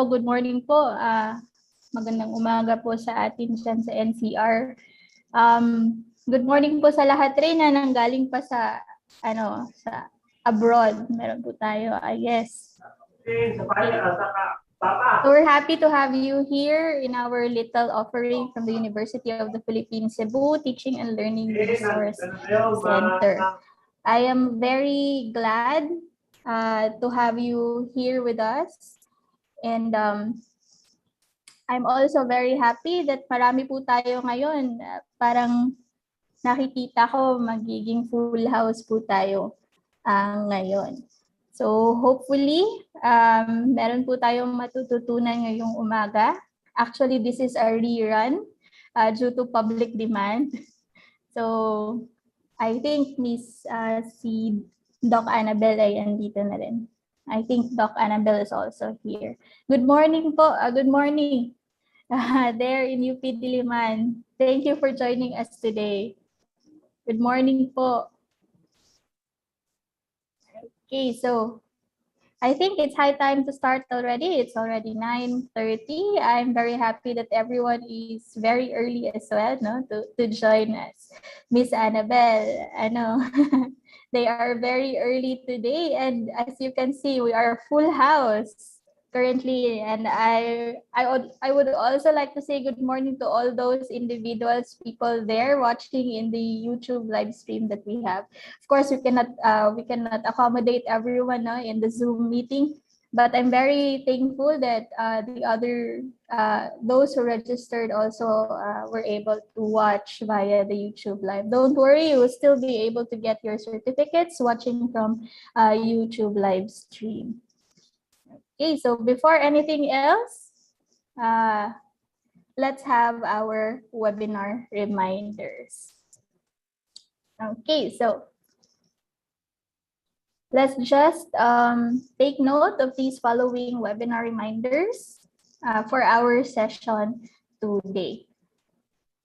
good morning po. Magandang umaga po sa atin dyan sa NCR. Good morning po sa lahat rin na nanggaling pa sa abroad. Meron po tayo, I guess. So we're happy to have you here in our little offering from the University of the Philippines, Cebu Teaching and Learning Resource Center. I am very glad to have you here with us. And I'm also very happy that marami po tayo ngayon. Parang nakikita ko magiging full house po tayo ngayon. So hopefully, meron po tayong matututunan ngayong umaga. Actually, this is a rerun due to public demand. So I think si Doc Annabel ay andito na rin. I think Doc Annabel is also here. Good morning po. Good morning. There in UP Diliman. Thank you for joining us today. Good morning po. Okay, so I think it's high time to start already. It's already 9:30. I'm very happy that everyone is very early as well, no, to join us. Miss Annabel, I know. They are very early today, and as you can see, we are a full house currently. And I would also like to say good morning to all those individuals, people there watching in the YouTube live stream that we have. Of course, we cannot accommodate everyone in the Zoom meeting, but I'm very thankful that those who registered also were able to watch via the YouTube live. Don't worry, you will still be able to get your certificates watching from YouTube live stream. Okay, so before anything else, let's have our webinar reminders. Okay, so let's just take note of these following webinar reminders for our session today.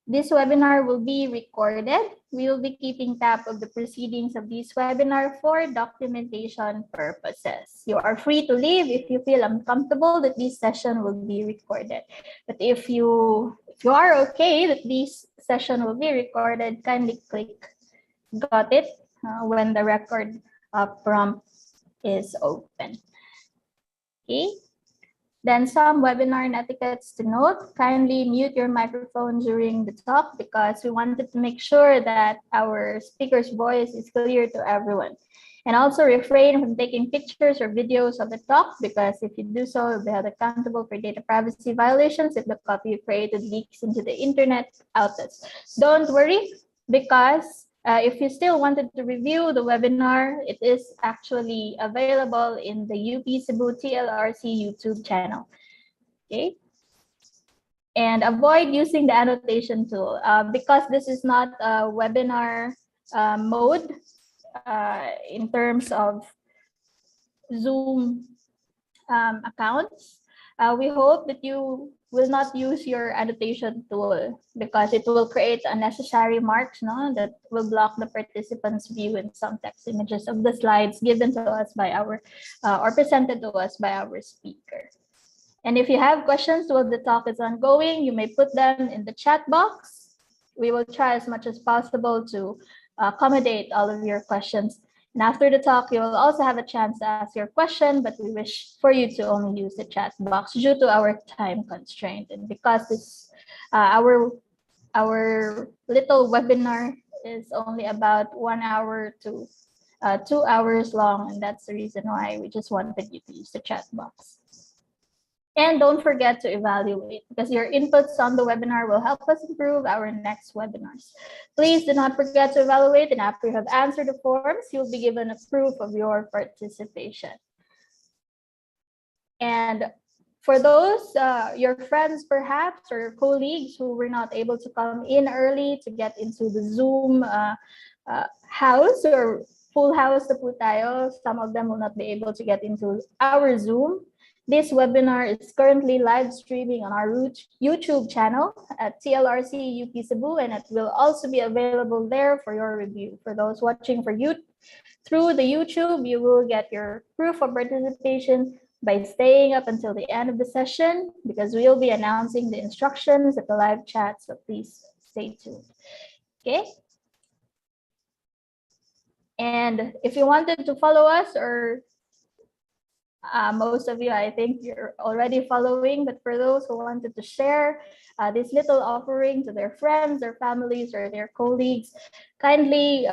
This webinar will be recorded. We will be keeping tab of the proceedings of this webinar for documentation purposes. You are free to leave if you feel uncomfortable that this session will be recorded. But if you are okay that this session will be recorded, kindly click "Got it" when the record prompt is open. Okay. Then some webinar etiquettes to note. Kindly mute your microphone during the talk because we wanted to make sure that our speaker's voice is clear to everyone. And also refrain from taking pictures or videos of the talk because if you do so, you'll be held accountable for data privacy violations if the copy you created leaks into the internet outlets. Don't worry because if you still wanted to review the webinar, it is actually available in the UP Cebu TLRC YouTube channel. Okay. And avoid using the annotation tool because this is not a webinar mode in terms of Zoom accounts. We hope that you will not use your annotation tool because it will create unnecessary marks that will block the participants' view in some text images of the slides given to us by our or presented to us by our speaker. And if you have questions while the talk is ongoing, you may put them in the chat box. We will try as much as possible to accommodate all of your questions. And after the talk, you will also have a chance to ask your question, but we wish for you to only use the chat box due to our time constraint. And because this, our little webinar is only about 1 hour to 2 hours long, and that's the reason why we just wanted you to use the chat box. And don't forget to evaluate because your inputs on the webinar will help us improve our next webinars. Please do not forget to evaluate, and after you have answered the forms, you'll be given a proof of your participation. And for those, your friends perhaps or your colleagues who were not able to come in early to get into the Zoom house or full house na po tayo, some of them will not be able to get into our Zoom. This webinar is currently live streaming on our YouTube channel at TLRC UP Cebu, and it will also be available there for your review. For those watching through the YouTube, you will get your proof of participation by staying up until the end of the session because we'll be announcing the instructions at the live chat, so please stay tuned. Okay? And if you wanted to follow us, or most of you, I think you're already following, but for those who wanted to share this little offering to their friends, their families, or their colleagues, kindly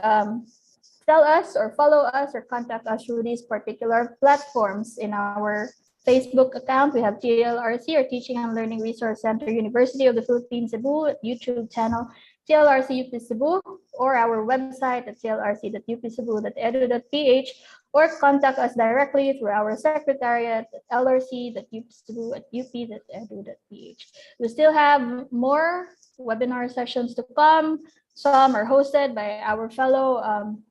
tell us or follow us or contact us through these particular platforms. In our Facebook account, we have TLRC, or Teaching and Learning Resource Center, University of the Philippines, Cebu, YouTube channel, TLRC UP Cebu, or our website at tlrc.upcebu.edu.ph, or contact us directly through our secretariat at lrc.upcebu@up.edu.ph. We still have more webinar sessions to come. Some are hosted by our fellow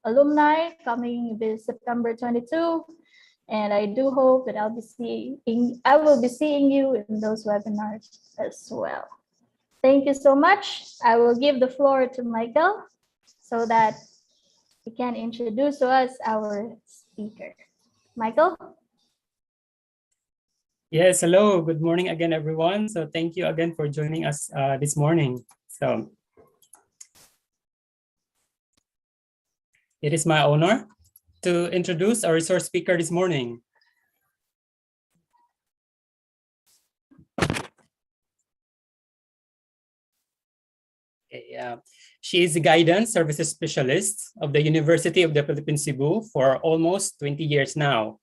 alumni coming this September 22. And I do hope that I will be seeing you in those webinars as well. Thank you so much. I will give the floor to Michael so that he can introduce to us our speaker. Michael? Yes, hello. Good morning again, everyone. So thank you again for joining us this morning. So it is my honor to introduce our resource speaker this morning. She is a guidance services specialist of the University of the Philippines, Cebu for almost 20 years now.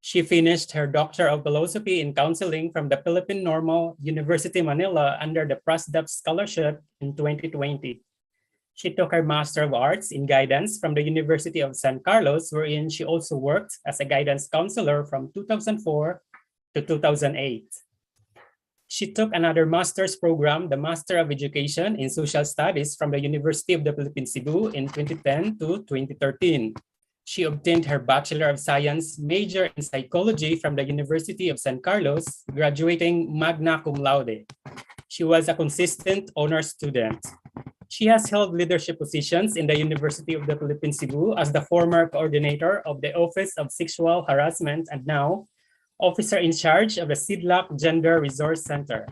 She finished her Doctor of Philosophy in Counseling from the Philippine Normal University, Manila under the PRASDAP Scholarship in 2020. She took her Master of Arts in Guidance from the University of San Carlos, wherein she also worked as a guidance counselor from 2004 to 2008. She took another master's program, the Master of Education in Social Studies from the University of the Philippines, Cebu in 2010 to 2013. She obtained her Bachelor of Science major in Psychology from the University of San Carlos, graduating magna cum laude. She was a consistent honor student. She has held leadership positions in the University of the Philippines, Cebu as the former coordinator of the Office of Sexual Harassment and now officer in charge of the SIDLAC Gender Resource Center.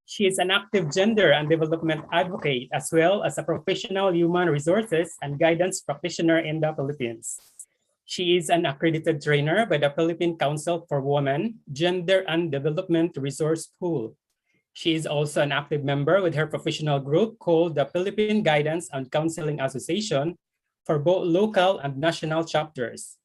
She is an active gender and development advocate, as well as a professional human resources and guidance practitioner in the Philippines. She is an accredited trainer by the Philippine Council for Women, Gender and Development Resource Pool. She is also an active member with her professional group called the Philippine Guidance and Counseling Association for both local and national chapters.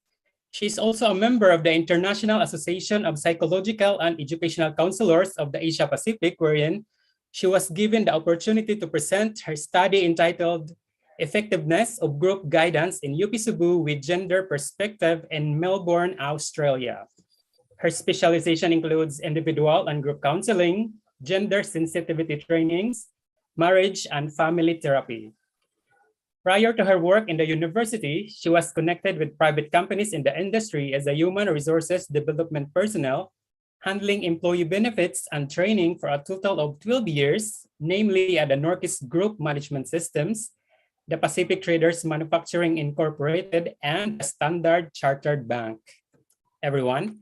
She is also a member of the International Association of Psychological and Educational Counselors of the Asia Pacific, wherein she was given the opportunity to present her study entitled Effectiveness of Group Guidance in UP Cebu with Gender Perspective in Melbourne, Australia. Her specialization includes individual and group counseling, gender sensitivity trainings, marriage and family therapy. Prior to her work in the university, she was connected with private companies in the industry as a human resources development personnel, handling employee benefits and training for a total of 12 years, namely at the Norquist Group Management Systems, the Pacific Traders Manufacturing Incorporated, and the Standard Chartered Bank. Everyone,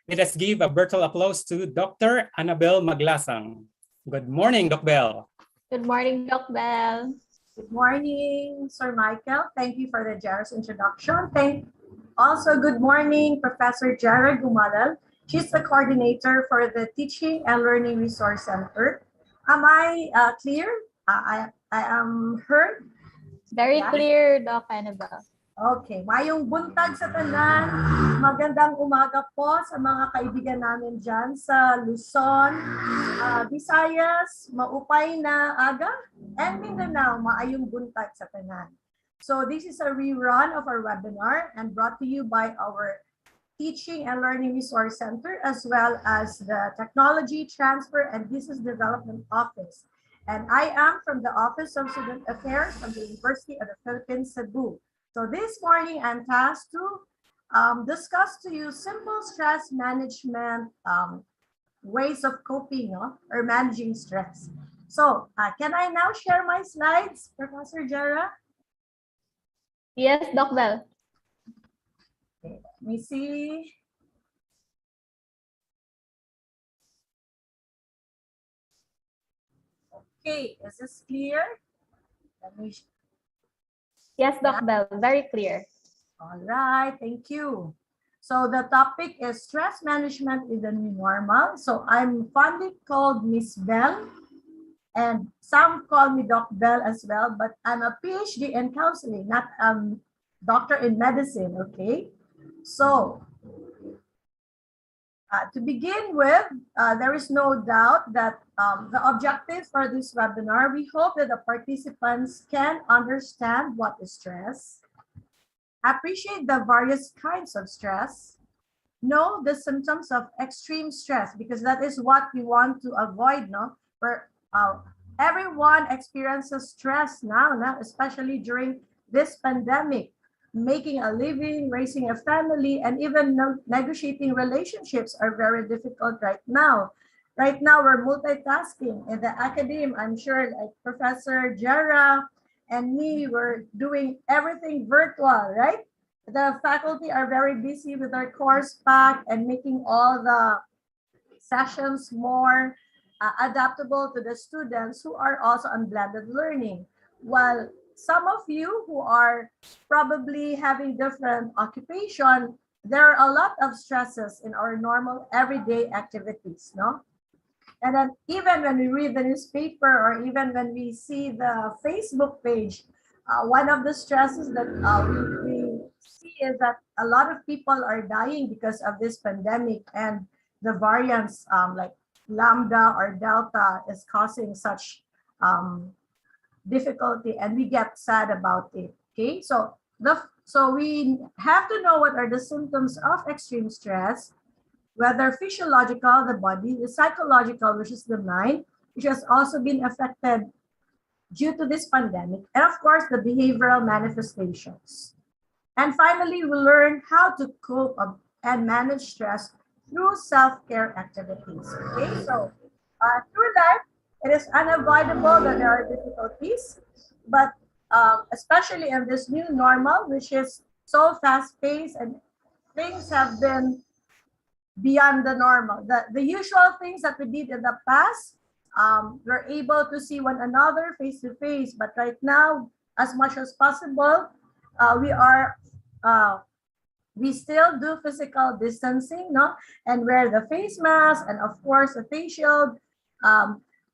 let us give a virtual applause to Dr. Annabel Maglasang. Good morning, Doc Bell. Good morning, Doc Bell. Good morning, Sir Michael. Thank you for the generous introduction. Also, good morning, Professor Jared Gumalal. She's the coordinator for the Teaching and Learning Resource Center. Am I clear? I am heard? Very clear, Doc Annabel. Okay, mayong buntag sa tanan. Magandang umaga po sa mga kaibigan namin dyan sa Luzon, Visayas, maupay na aga, and Mindanao, maayong buntag sa tanan. So this is a rerun of our webinar and brought to you by our Teaching and Learning Resource Center, as well as the Technology Transfer and Business Development Office. And I am from the Office of Student Affairs of the University of the Philippines, Cebu. So this morning, I'm tasked to discuss to you simple stress management ways of coping or managing stress. So can I now share my slides, Professor Jara? Yes, Doc Bell. Okay, let me see. Okay, is this clear? Let me. Yes, Doc Bell, very clear. All right, thank you. So the topic is stress management is the new normal. So I'm fondly called Miss Bell, and some call me Doc Bell as well, but I'm a PhD in counseling, not doctor in medicine, okay? So to begin with, there is no doubt that the objective for this webinar, we hope that the participants can understand what is stress, appreciate the various kinds of stress, know the symptoms of extreme stress, because that is what we want to avoid, no? Where everyone experiences stress now, especially during this pandemic. Making a living, raising a family, and even negotiating relationships are very difficult right now. Right now, we're multitasking in the academe. I'm sure like Professor Jera and me, we're doing everything virtual, right? The faculty are very busy with their course pack and making all the sessions more adaptable to the students who are also on blended learning. While some of you who are probably having different occupation, there are a lot of stresses in our normal everyday activities, no? And then even when we read the newspaper or even when we see the Facebook page, one of the stresses that we see is that a lot of people are dying because of this pandemic, and the variants like Lambda or Delta is causing such difficulty, and we get sad about it. Okay, so we have to know what are the symptoms of extreme stress, whether physiological, the body, the psychological, which is the mind, which has also been affected due to this pandemic, and of course, the behavioral manifestations. And finally, we learn how to cope and manage stress through self-care activities. Okay, so through life, it is unavoidable that there are difficulties, but especially in this new normal, which is so fast-paced and things have been beyond the normal. The usual things that we did in the past, we're able to see one another face to face, but right now, as much as possible, we still do physical distancing, no? And wear the face mask and of course the face shield.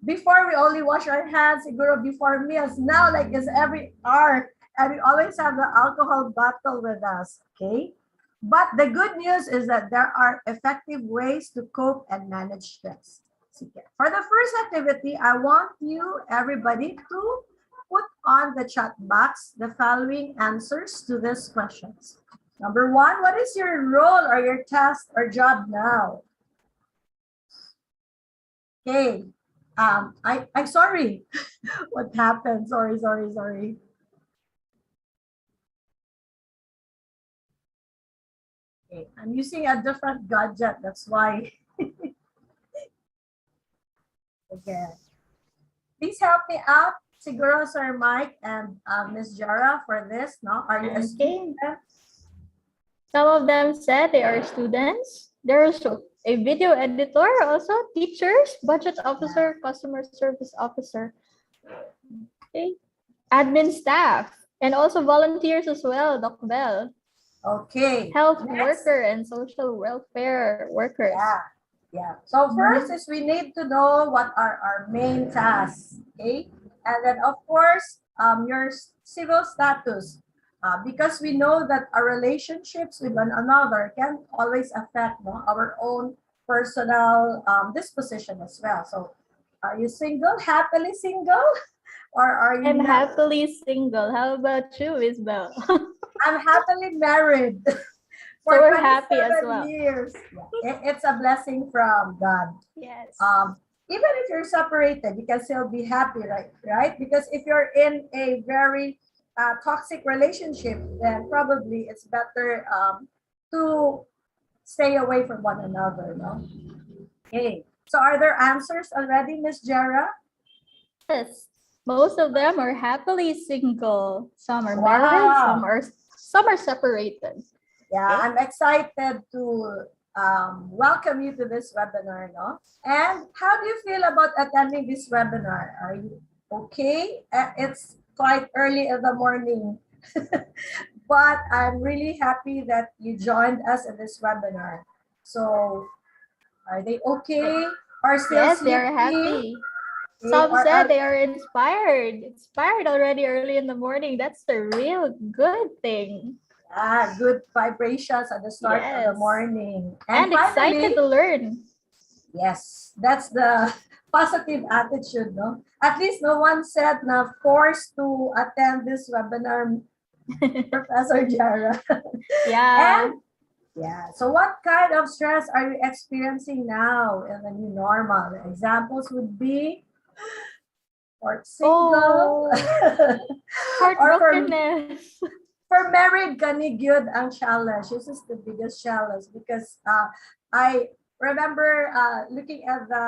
Before we only wash our hands, siguro before meals. Now, like it's every hour, and we always have the alcohol bottle with us, okay? But the good news is that there are effective ways to cope and manage stress. For the first activity, I want you, everybody, to put on the chat box the following answers to these questions. Number one, what is your role or your task or job now? Okay. I'm sorry. What happened? Sorry. Okay, I'm using a different gadget. That's why. Okay. Please help me out, siguro Sir Mike and Ms. Jara for this. No, are you a student? Some of them said they are students. There's a video editor, also teachers, budget officer, customer service officer, okay, admin staff, and also volunteers as well, Doc Bell. Okay. Health worker and social welfare workers. Yeah. So first is we need to know what are our main tasks, okay? And then of course, your civil status, because we know that our relationships with one another can always affect our own personal disposition as well. So are you single, happily single? Or are you I'm happily single. How about you, Isabel? I'm happily married. For so we're happy as well. Years. Yeah. It's a blessing from God. Yes. Even if you're separated, you can still be happy, right? Because if you're in a very toxic relationship, then probably it's better to stay away from one another, no? Okay. So are there answers already, Miss Jara? Yes. Most of them are happily single. Some are married, some are separated. Yeah, okay. I'm excited to welcome you to this webinar, no? And how do you feel about attending this webinar? Are you okay? It's quite early in the morning, but I'm really happy that you joined us in this webinar. So, are they okay? Or still Yes, they are sleeping? happy. Okay, Some or said they are inspired already early in the morning. That's the real good thing. good vibrations at the start of the Yes. morning. And finally, excited to learn. yes, that's the positive attitude, no? At least no one said na forced to attend this webinar, Professor Jara. Yeah. And yeah, so what kind of stress are you experiencing now in the new normal? Examples would be for single, or Heartbrokenness. for married, kani gyud ang challenge. This is the biggest challenge because I remember looking at the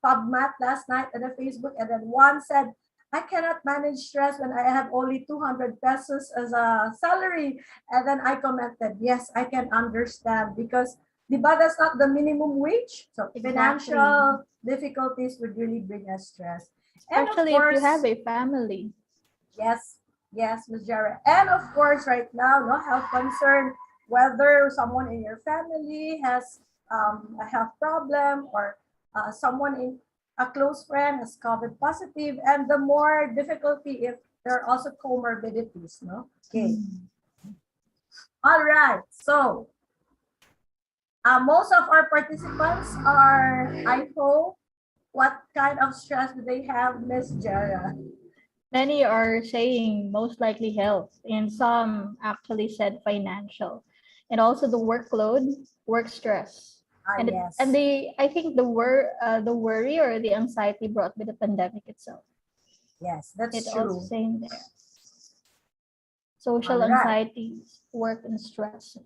PubMat last night on the Facebook, and then one said, I cannot manage stress when I have only 200 pesos as a salary. And then I commented, yes, I can understand because diba, that's not the minimum wage. So Exactly. financial difficulties would really bring us stress. Especially and of course, if you have a family. yes, yes, Ms. Jara. And of course, right now, no health concern, whether someone in your family has a health problem or someone in a close friend has COVID positive, and the more difficulty if there are also comorbidities, no? Okay. All right. So most of our participants are, I hope, what kind of stress do they have, Ms. Jara? Many are saying most likely health, and some actually said financial, and also the workload, work stress. And Yes. I think the worry or the anxiety brought by the pandemic itself. Yes, that's It true. also saying there. Social All right. anxieties, work and stress.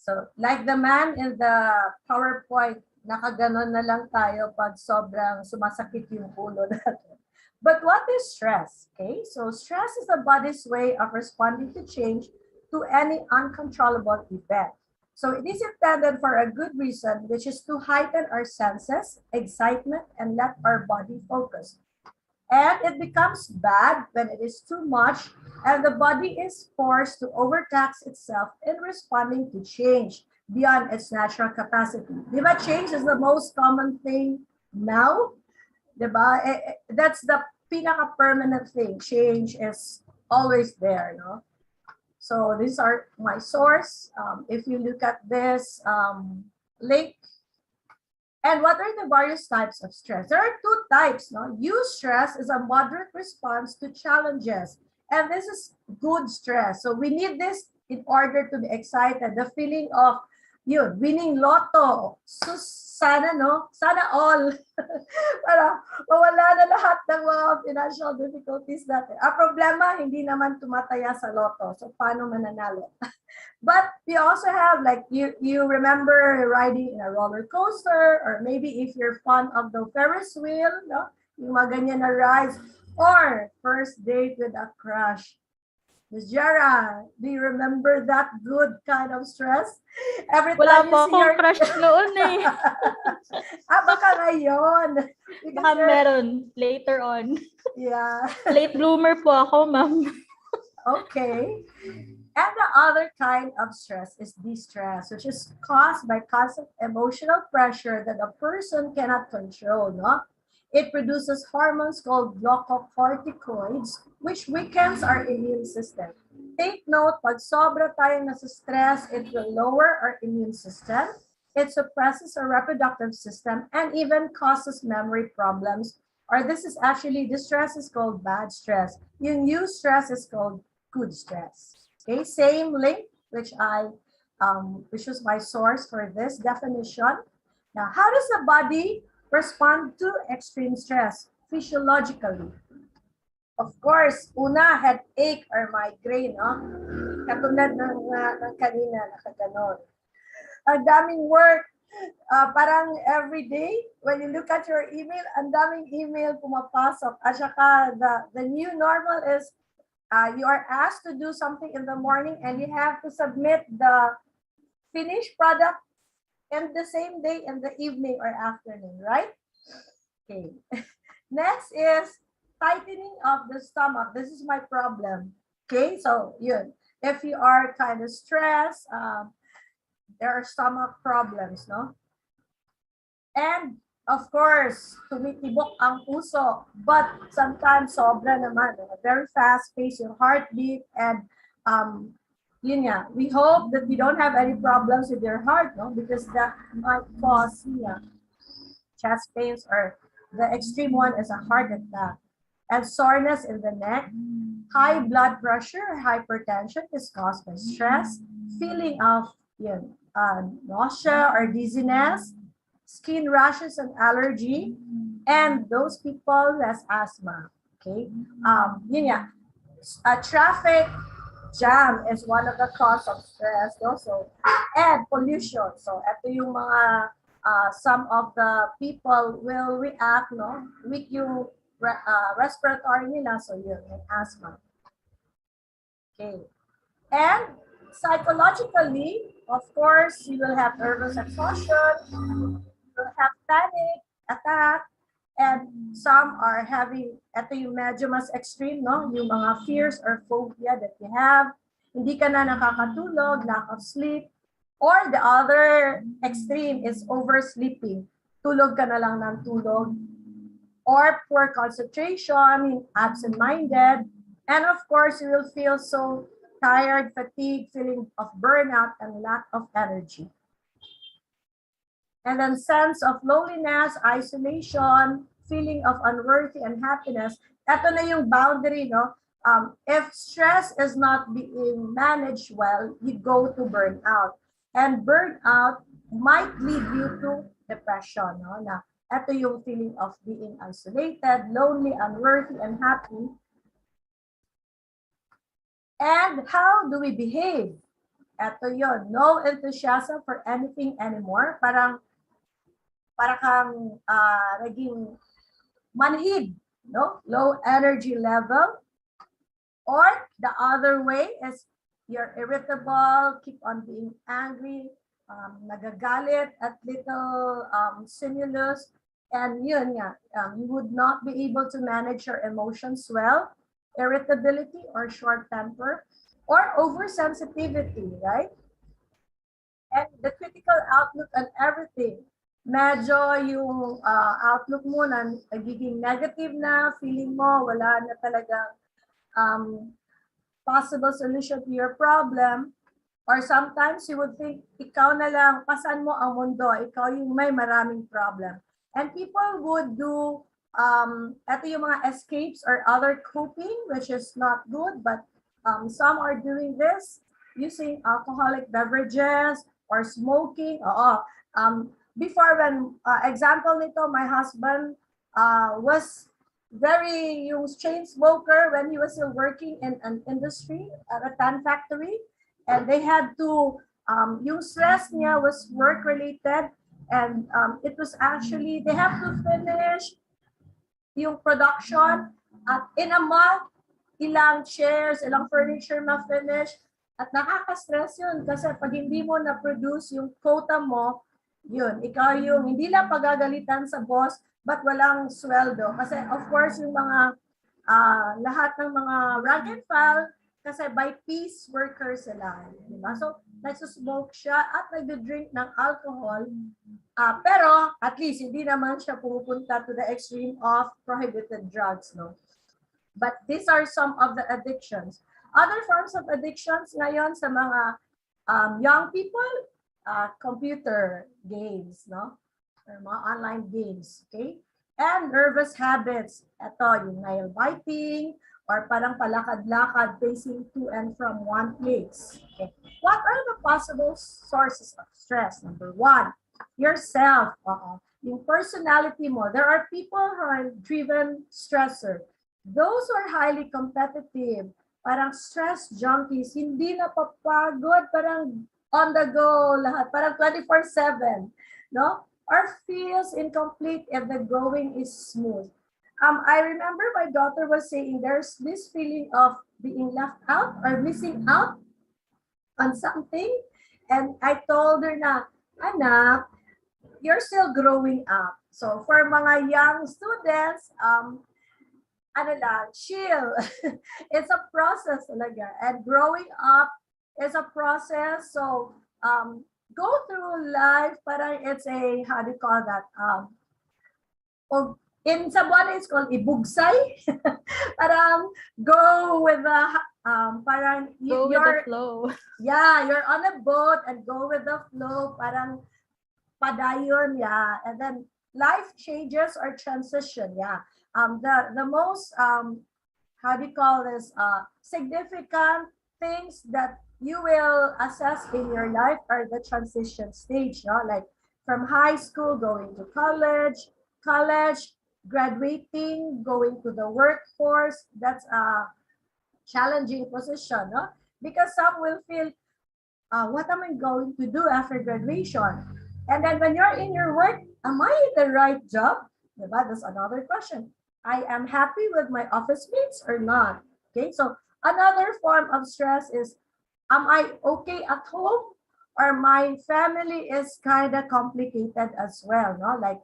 So, like the man in the PowerPoint, nakaganon na lang tayo pag sobrang sumasakit yung ulo natin. But what is stress? Okay, so stress is the body's way of responding to change to any uncontrollable event. So it is intended for a good reason, which is to heighten our senses, excitement, and let our body focus. And it becomes bad when it is too much and the body is forced to overtax itself in responding to change beyond its natural capacity. Diba, change is the most common thing now? Diba? That's the pinaka-permanent thing. Change is always there, no? So these are my source. If you look at this link, and what are the various types of stress? There are two types. No? Eustress is a moderate response to challenges. And this is good stress. So we need this in order to be excited. The feeling of yun, winning lotto. So sana, no? Sana all. Para mawala na lahat ng mga financial difficulties natin. Ang problema, hindi naman tumataya sa lotto. So paano mananalo? But we also have, like, you remember riding in a roller coaster, or maybe if you're fond of the Ferris wheel, no? Yung mga ganyan na rides, or first date with a crush. Ms. Jara, do you remember that good kind of stress? Every Wala time pa you see akong your crush noon eh. baka ngayon. Baka meron later on. Yeah. Late bloomer po ako, ma'am. Okay. And the other kind of stress is distress, which is caused by constant emotional pressure that a person cannot control. No? It produces hormones called glucocorticoids, which weakens our immune system. Take note, pag sobra tayong nasa stress, it will lower our immune system. It suppresses our reproductive system and even causes memory problems. Or this is actually, this stress is called bad stress. Yung eustress is called good stress. Okay, same link, which was my source for this definition. Now, how does the body respond to extreme stress physiologically? Of course, una, headache or migraine, no? Katulad ng kanina, nakaganon. Ang daming work, parang every day, when you look at your email, ang daming email pumapasok. At saka, the new normal is you are asked to do something in the morning and you have to submit the finished product in the same day in the evening or afternoon, right? Okay. Next is tightening of the stomach. This is my problem. Okay, so yun. If you are kind of stressed, there are stomach problems, no? And of course, tumitibok ang puso, but sometimes sobra naman, very fast pace your heartbeat, and yun nga, we hope that you don't have any problems with your heart, no? Because that might cause chest pains, or the extreme one is a heart attack. And soreness in the neck, high blood pressure or hypertension is caused by stress, feeling of nausea or dizziness, skin rashes and allergy, and those people who has asthma. Okay, a traffic jam is one of the cause of stress also, and pollution. So ito yung mga some of the people will react, no, weak yung respiratory nila, so yun, may asthma. Okay, and psychologically, of course, you will have nervous exhaustion, you will have panic attack, and some are having, ito yung medyo mas extreme, no, yung mga fears or phobia that you have, hindi ka na nakakatulog, lack of sleep, or the other extreme is oversleeping, tulog ka na lang ng tulog, or poor concentration, absent-minded, and of course, you will feel so tired, fatigued, feeling of burnout, and lack of energy. And then sense of loneliness, isolation, feeling of unworthy, and happiness. Ito na yung boundary, no? If stress is not being managed well, you go to burnout. And burnout might lead you to depression, no? Na ito yung feeling of being isolated, lonely, unworthy, and happy. And how do we behave? Ito yun, no enthusiasm for anything anymore. Para kang naging manhid, no? Low energy level. Or the other way is you're irritable, keep on being angry, nagagalit at little stimulus, and yun nga, you would not be able to manage your emotions well, irritability or short temper, or oversensitivity, right? And the critical outlook on everything. Medyo yung outlook mo na nagiging negative na, feeling mo wala na talagang possible solution to your problem, or sometimes you would think ikaw na lang, pasan mo ang mundo, ikaw yung may maraming problem. And people would do ito yung mga escapes or other coping, which is not good, but some are doing this using alcoholic beverages or smoking. Before, when example nito, my husband was very yung chain smoker when he was still working in an industry at a tan factory, and they had to yung stress niya was work related, and it was actually they have to finish yung production at in a month, ilang chairs, ilang furniture ma-finish, at nakaka-stress yun kasi pag hindi mo na-produce yung quota mo, yun, ikaw yung hindi lang pagagalitan sa boss, but walang sweldo. Kasi of course, yung mga lahat ng mga rank and file, kasi by piece workers sila. Diba? So, nagsusmoke siya at nagdo-drink ng alcohol. Pero at least hindi naman siya pumupunta to the extreme of prohibited drugs. No? But these are some of the addictions. Other forms of addictions ngayon sa mga young people, computer games, no? Or mga online games, okay? And nervous habits. Ito, yung nail biting, or parang palakad-lakad, pacing to and from one place. Okay. What are the possible sources of stress? Number one, yourself. Yung personality mo. There are people who are driven stressor. Those who are highly competitive, parang stress junkies, hindi napapagod, parang on the go lahat, parang 24/7, no? Or feels incomplete if the going is smooth. I remember my daughter was saying there's this feeling of being left out or missing out on something, And I told her na, anak, you're still growing up. So for mga young students, ano lang, chill. It's a process talaga. And growing up is a process. So go through life, parang it's a, how do you call that? In Cebuano, it's called ibugsay. Parang go with the, parang Go with the flow. yeah, you're on a boat and go with the flow. Parang padayon, yeah. And then life changes or transition, yeah. The most, how do you call this, significant things that you will assess in your life are the transition stage, no? Like from high school going to college, graduating, going to the workforce. That's a challenging position, no? Because some will feel, what am I going to do after graduation? And then when you're in your work, am I in the right job? That's another question. I am happy with my office mates or not? Okay, so another form of stress is, am I okay at home? Or my family is kind of complicated as well, no? Like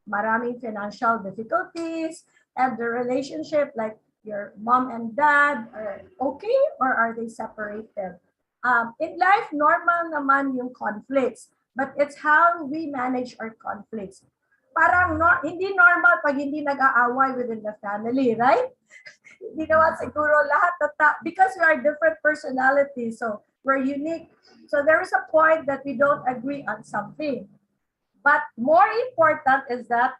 maraming financial difficulties and the relationship, like your mom and dad are okay or are they separated? In life, normal naman yung conflicts, but it's how we manage our conflicts. Parang hindi normal pag hindi nag-aaway within the family, right? Hindi naman siguro lahat because we are different personalities, so we're unique. So there is a point that we don't agree on something. But more important is that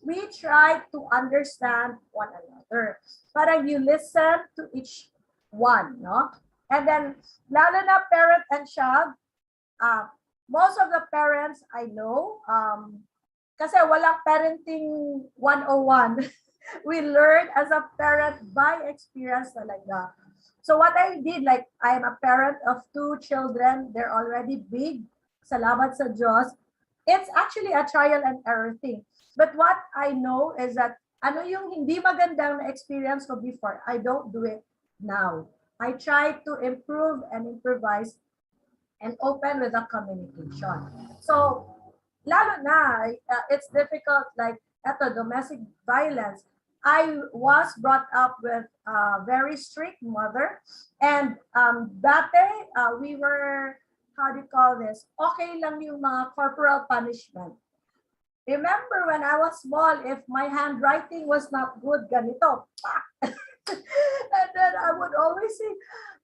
we try to understand one another. Parang you listen to each one, no? And then, lalo na parent and child, most of the parents I know, kasi walang parenting 101. We learn as a parent by experience talaga. So what I did, like I'm a parent of 2 children, they're already big, salamat sa Diyos. It's actually a trial and error thing. But what I know is that ano yung hindi magandang na experience ko before, I don't do it now. I try to improve and improvise and open with the communication. So, lalo na, it's difficult, like, domestic violence. I was brought up with a very strict mother. And dati, we were, how do you call this? Okay lang yung mga corporal punishment. Remember when I was small, if my handwriting was not good, ganito. And then I would always say,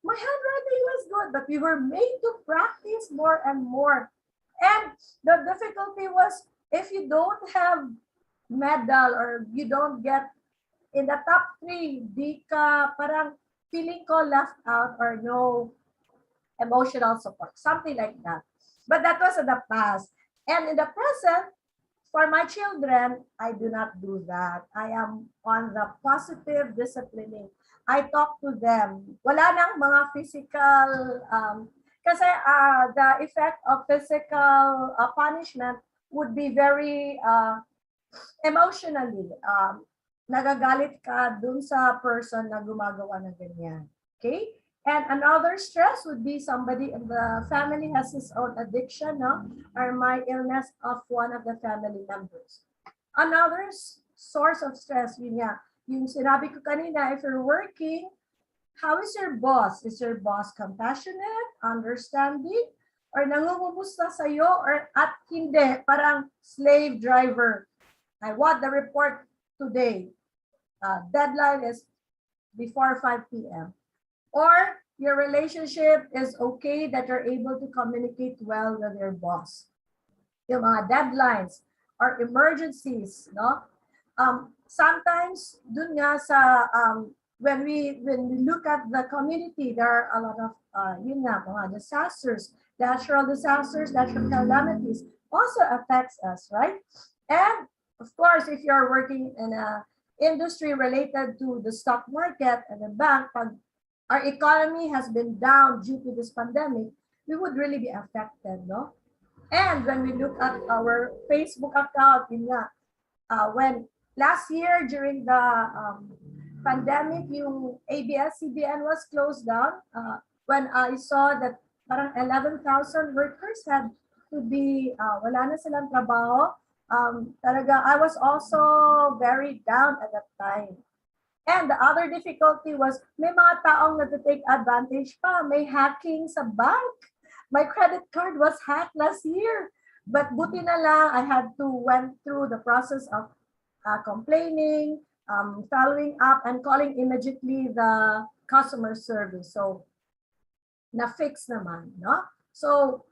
my handwriting was good, but we were made to practice more and more. And the difficulty was, if you don't have medal or you don't get in the top 3, di ka parang feeling ko left out or no emotional support, something like that. But that was in the past. And in the present, for my children, I do not do that. I am on the positive disciplining. I talk to them. Wala nang mga physical, kasi the effect of physical punishment would be very emotionally. Nagagalit ka dun sa person na gumagawa ng ganyan. Okay? And another stress would be somebody in the family has his own addiction, no? Or my illness of one of the family members. Another source of stress, yun nga, yung sinabi ko kanina, if you're working, how is your boss? Is your boss compassionate, understanding, or nangungumusta sa'yo, or at hindi, parang slave driver? I want the report today. Deadline is before 5 p.m. Or your relationship is okay that you're able to communicate well with your boss. Yung mga deadlines or emergencies, no? Sometimes, dun nga sa, when we look at the community, there are a lot of, yun nga, mga disasters, natural calamities also affects us, right? And of course, if you're working in a industry related to the stock market and the bank, pag our economy has been down due to this pandemic, we would really be affected, no? And when we look at our Facebook account, when last year during the pandemic, yung ABS-CBN was closed down. When I saw that parang 11,000 workers had to be, wala na silang trabaho. Talaga, I was also very down at that time. And the other difficulty was may mga taong nag-take advantage pa. May hacking sa bank. My credit card was hacked last year. But buti na lang, I had to went through the process of complaining, following up, and calling immediately the customer service. So, na-fix naman, no? So,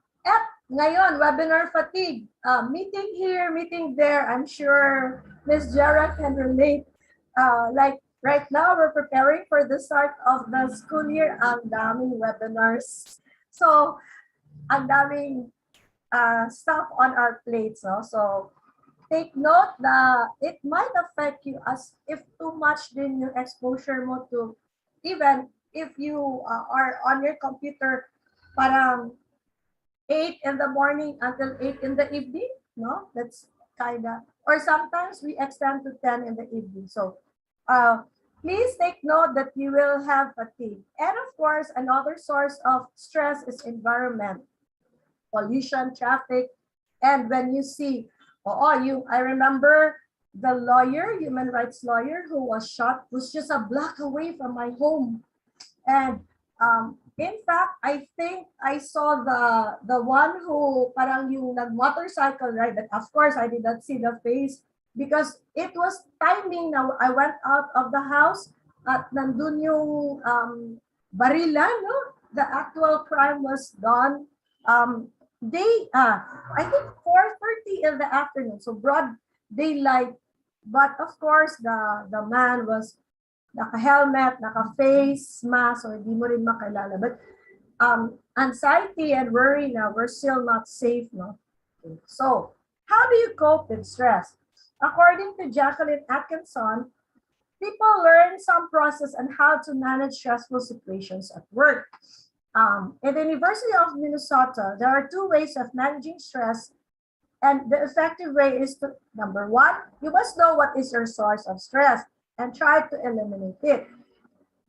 ngayon, webinar fatigue. Meeting here, meeting there. I'm sure Ms. Jara can relate. Like, right now, we're preparing for the start of the school year. Ang daming webinars. So, ang daming stuff on our plates. No? So, take note that it might affect you as if too much din yung exposure mo to, even if you are on your computer parang 8 in the morning until 8 in the evening. No, that's kind of, or sometimes we extend to 10 in the evening. So, please take note that you will have fatigue. And of course, another source of stress is environment, pollution, traffic. And when you see, I remember the lawyer, human rights lawyer who was shot, was just a block away from my home. And in fact, I think I saw the one who parang yung nag-motorcycle ride, but of course I did not see the face because it was timing na I went out of the house at nandun yung barila, no? The actual crime was done. I think 4:30 in the afternoon, so broad daylight. But of course, the man was naka-helmet, naka-face mask, so hindi mo rin makilala. But anxiety and worry now, we're still not safe, no? Okay. So, how do you cope with stress? According to Jacqueline Atkinson, people learn some process on how to manage stressful situations at work. At the University of Minnesota, there are 2 ways of managing stress, and the effective way is to, number 1, you must know what is your source of stress and try to eliminate it.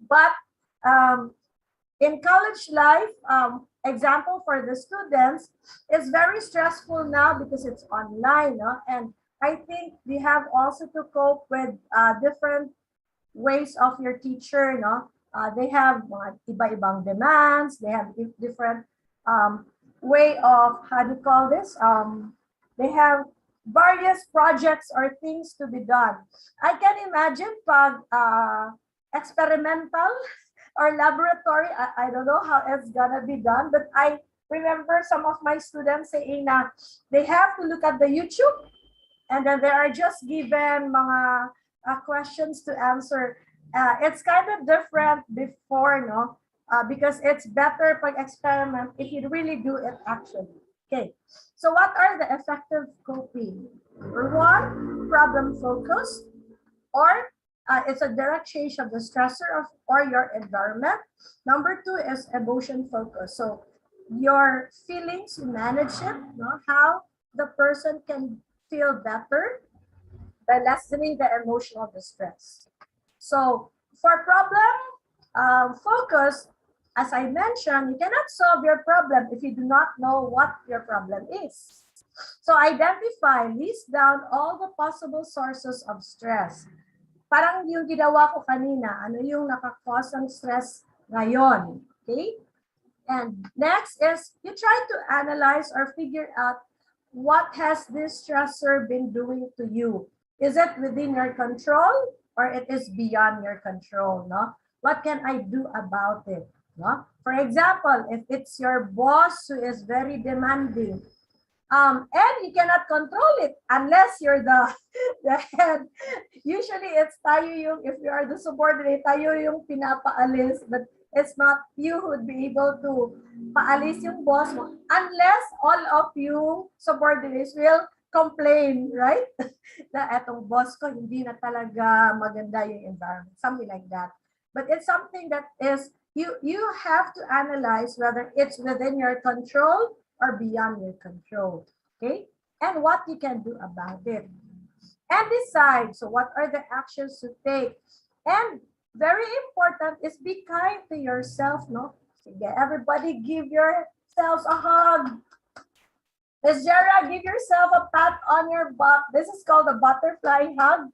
But in college life, example for the students, it's very stressful now because it's online, no? And I think we have also to cope with different ways of your teacher, no? They have iba-ibang demands, they have different way of, how do you call this? They have various projects or things to be done. I can imagine pag experimental or laboratory, I don't know how it's gonna be done, but I remember some of my students saying na they have to look at the YouTube and then they are just given mga questions to answer. It's kind of different before, no? Because it's better pag experiment if you really do it actually. Okay, so what are the effective coping? Number 1, problem focus, or it's a direct change of the stressor or your environment. Number 2 is emotion focus. So your feelings, you manage it, no? How the person can feel better by lessening the emotional distress. So for problem focus, as I mentioned, you cannot solve your problem if you do not know what your problem is. So identify, list down all the possible sources of stress. Parang yung ginawa ko kanina, ano yung nakakause ng stress ngayon, okay? And next is you try to analyze or figure out what has this stressor been doing to you. Is it within your control or it is beyond your control, no? What can I do about it? No? For example, if it's your boss who is very demanding, and you cannot control it unless you're the head. Usually it's tayo yung, if you are the subordinate, tayo yung pinapaalis, but it's not you who would be able to paalis yung boss mo unless all of you subordinates will complain, right? Na etong boss ko, hindi na talaga maganda yung environment, something like that. But it's something that is, you have to analyze whether it's within your control or beyond your control, okay? And what you can do about it. And decide, so what are the actions to take? And very important is be kind to yourself, no? Sige, everybody give yourselves a hug. Miss Jera, give yourself a pat on your butt. This is called a butterfly hug.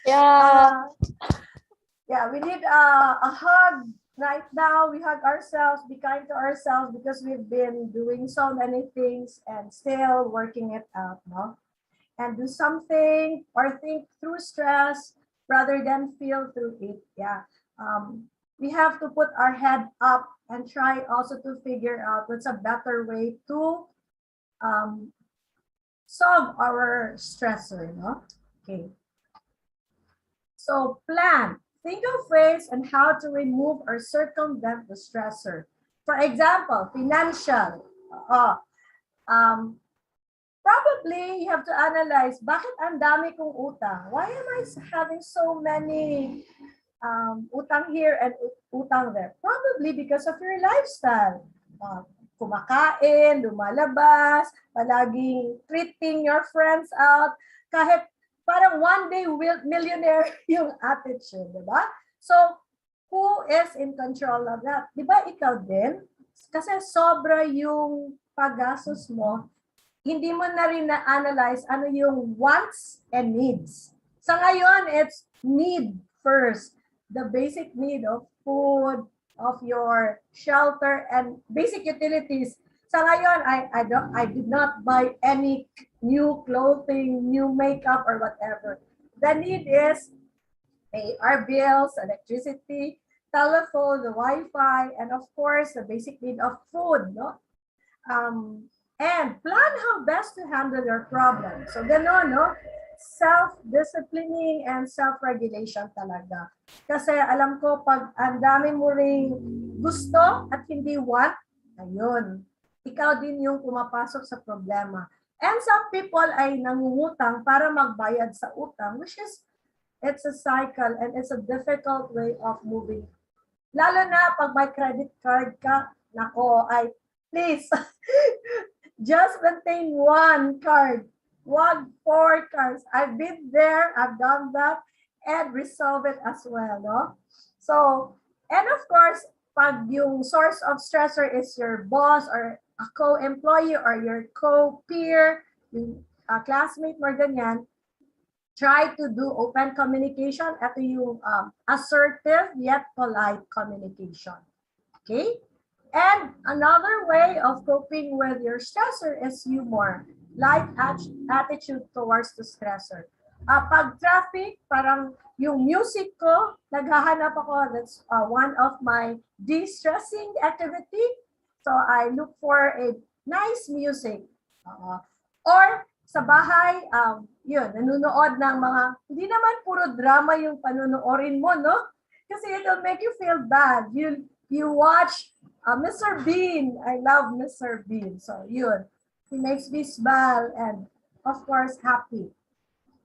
Yeah. Yeah, we need a hug right now. We hug ourselves, be kind to ourselves because we've been doing so many things and still working it out, no? And do something or think through stress rather than feel through it. Yeah. We have to put our head up and try also to figure out what's a better way to solve our stressor, no? Okay. So plan. Think of ways on how to remove or circumvent the stressor. For example, financial. Probably you have to analyze, bakit ang dami kong utang? Why am I having so many utang here and utang there? Probably because of your lifestyle. Kumakain, lumalabas, palaging treating your friends out, kahit parang one day millionaire yung attitude, di ba? So, who is in control of that? Di ba ikaw din? Kasi sobra yung paggastos mo, hindi mo na rin na-analyze ano yung wants and needs. Sa ngayon, it's need first. The basic need of food, of your shelter, and basic utilities. Sa ngayon, I did not buy any new clothing, new makeup, or whatever. The need is pay our bills, electricity, telephone, the Wi-Fi, and of course, the basic need of food, no? And plan how best to handle your problem. So gano'n, no? Self-disciplining and self-regulation talaga. Kasi alam ko, pag ang dami mo ring gusto at hindi want, ayun, ikaw din yung pumapasok sa problema. And some people ay nangungutang para magbayad sa utang, which is, it's a cycle and it's a difficult way of moving. Lalo na pag may credit card ka, nako, ay please, just maintain one card. Wag 4 cards. I've been there, I've done that, and resolve it as well, no? So, and of course, pag yung source of stressor is your boss or a co-employee or your co-peer, yung classmate mo, ganyan, try to do open communication. Ito yung assertive yet polite communication. Okay? And another way of coping with your stressor is humor, light attitude towards the stressor. Pag traffic, parang yung music ko, naghahanap ako, that's one of my de-stressing activity. So I look for a nice music. Or sa bahay, yun, nanonood ng mga, hindi naman puro drama yung panonoorin mo, no? Kasi it'll make you feel bad. You watch Mr. Bean. I love Mr. Bean. So yun, he makes me smile and of course happy.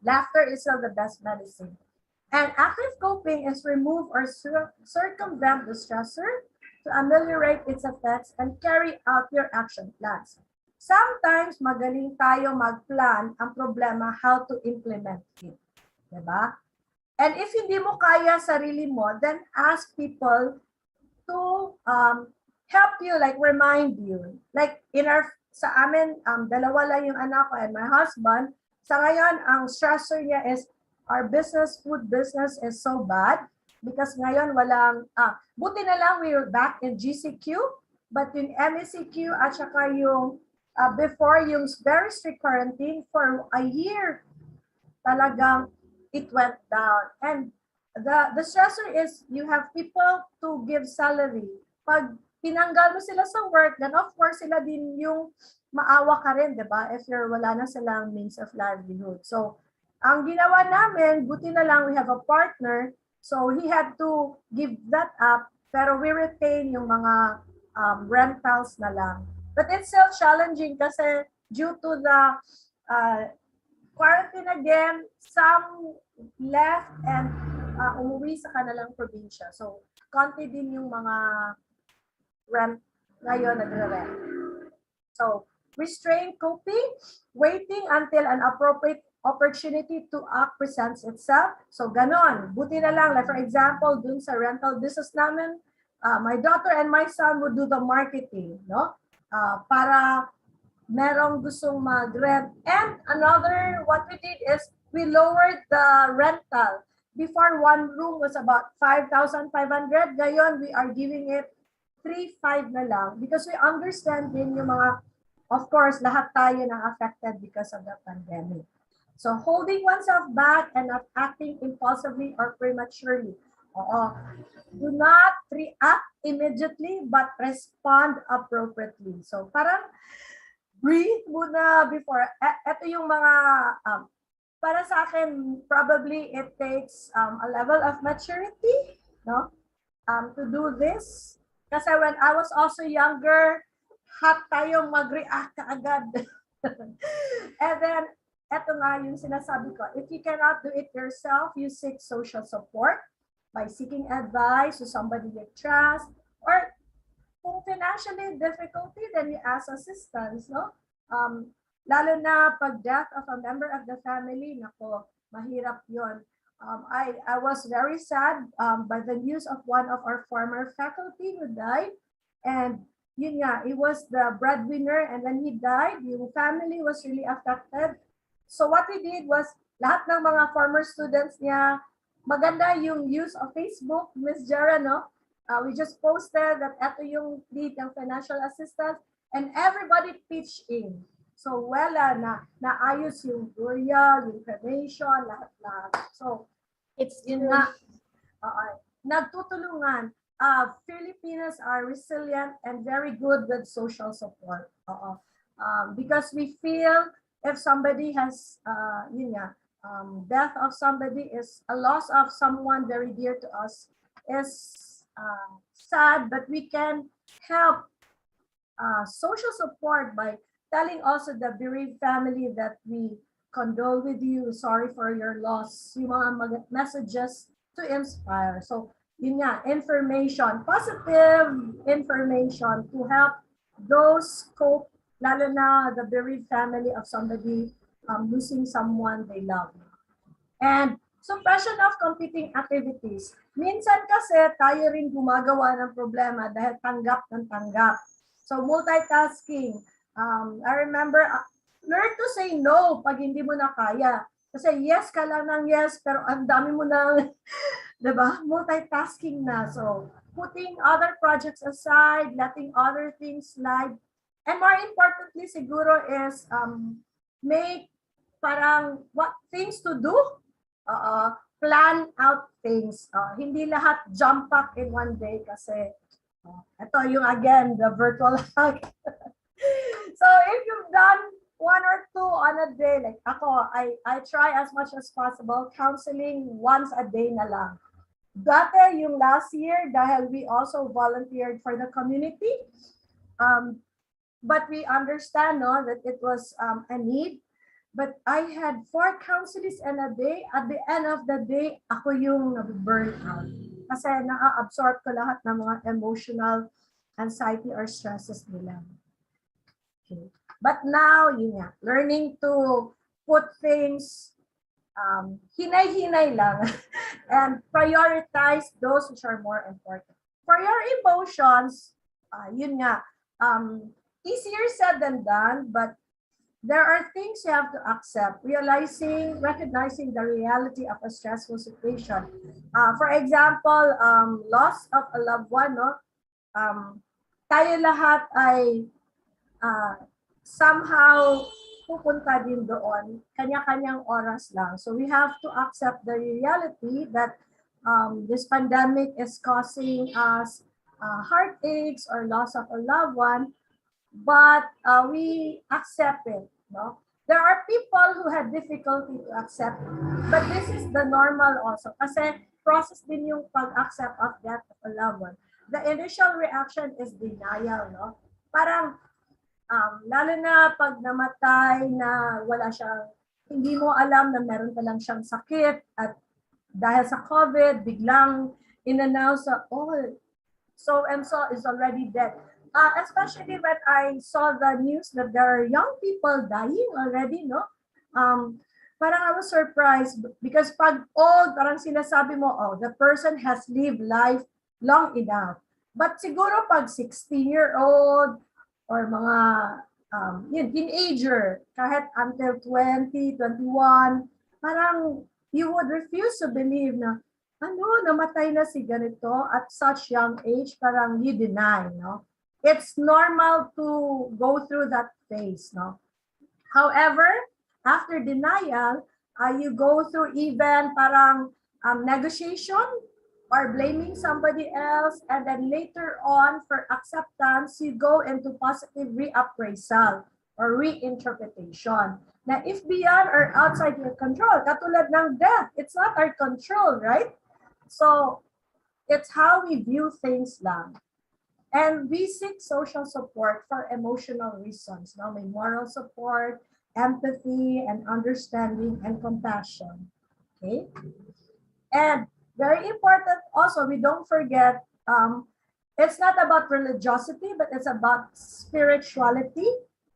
Laughter is still the best medicine. And active coping is remove or circumvent the stressor to ameliorate its effects and carry out your action plans. Sometimes magaling tayo mag-plan ang problema how to implement it. Diba? And if hindi mo kaya sarili mo, then ask people to help you, like remind you. Like sa amin, dalawa lang yung anak ko and my husband. Sa ngayon, ang stressor niya is our food business is so bad because ngayon walang, buti na lang we were back in GCQ, but yung MECQ at saka yung before yung very strict quarantine for a year, talagang it went down. And the stressor is you have people to give salary. Pag tinanggal mo sila sa work, then of course sila din yung maawa ka rin, di ba? If wala na silang means of livelihood. So, ang ginawa namin, buti na lang we have a partner, so he had to give that up, pero we retain yung mga rentals na lang. But it's still challenging kasi due to the quarantine again, some left and umuwi sa kanilang probinsya. So, konti din yung mga rent ngayon nagre-rent. So, restrained coping, waiting until an appropriate opportunity to act presents itself. So, ganon. Buti na lang. Like for example, dun sa rental business namin, my daughter and my son would do the marketing, no? para merong gustong mag-rent. And another, what we did is we lowered the rental. Before, one room was about 5,500. Ngayon, we are giving it 3,500 na lang because we understand din yung mga, of course, lahat tayo na affected because of the pandemic. So holding oneself back and not acting impulsively or prematurely. Do not react immediately but respond appropriately. So parang breathe muna before. Ito yung mga, para sa akin, probably it takes a level of maturity, no? To do this. Kasi when I was also younger, hot tayong mag-react agad. And then, eto nga yung sinasabi ko, if you cannot do it yourself, you seek social support by seeking advice to somebody you trust, or kung financially difficulty, then you ask assistance, no? Lalo na pag death of a member of the family, nako, mahirap yun. I was very sad by the news of one of our former faculty who died. And yun nga, he was the breadwinner, and when he died, yung family was really affected. So what we did was, lahat ng mga former students niya, maganda yung use of Facebook, Miss Jera, no? We just posted that ito yung need ng financial assistance, and everybody pitched in. So wala na, naayos yung burial, yung cremation, lahat. So it's yun nga, nagtutulungan. Filipinos are resilient and very good with social support. Because we feel if somebody has, death of somebody is a loss of someone very dear to us, is sad, but we can help social support by telling also the bereaved family that we condole with you, sorry for your loss, yung mga messages to inspire. So, yun nga, information, positive information to help those cope, lalo na the bereaved family of somebody losing someone they love. And suppression of competing activities. Minsan kasi tayo rin gumagawa ng problema dahil tanggap ng tanggap. So multitasking. I remember, learn to say no pag hindi mo na kaya. Kasi yes ka lang ng yes, pero ang dami mo na, diba? Multitasking na. So putting other projects aside, letting other things slide. And more importantly, siguro is make parang what things to do. Plan out things. Hindi lahat jump pack in one day kasi ito yung again, the virtual hack. So if you've done 1 or 2 on a day, like ako, I try as much as possible counseling once a day na lang. Dati yung last year, dahil we also volunteered for the community, but we understand that it was a need. But I had 4 counselors in a day. At the end of the day, ako yung nabiburn out. Kasi na-absorb ko lahat ng mga emotional anxiety or stresses nila. Okay. But now, yun nga, learning to put things hinay-hinay lang and prioritize those which are more important. For your emotions, yun nga, easier said than done, but there are things you have to accept, recognizing the reality of a stressful situation. For example, loss of a loved one, no? Tayo lahat ay somehow pupunta din doon, kanya-kanyang oras lang. So we have to accept the reality that this pandemic is causing us heartaches or loss of a loved one, but we accept it. No? There are people who had difficulty to accept it, but this is the normal also. Kasi process din yung pag-accept of death of a loved one. The initial reaction is denial. No? Parang, lalo na pag namatay na wala siyang, hindi mo alam na meron pa lang siyang sakit at dahil sa COVID, biglang in-announce na, oh, so-and-so is already dead. Especially when I saw the news that there are young people dying already, no? Parang I was surprised because pag old, parang sinasabi mo, oh, the person has lived life long enough. But siguro pag 16-year-old, or mga yun, teenager, kahit until 20, 21, parang you would refuse to believe na, ano, namatay na si ganito at such young age, parang you deny, no? It's normal to go through that phase, no? However, after denial, you go through even parang negotiation or blaming somebody else, and then later on for acceptance, you go into positive reappraisal or reinterpretation. Now, if beyond or outside your control, katulad ng death, it's not our control, right? So, it's how we view things lang. And we seek social support for emotional reasons. No? May moral support, empathy, and understanding, and compassion. Okay? And very important also, we don't forget, it's not about religiosity, but it's about spirituality,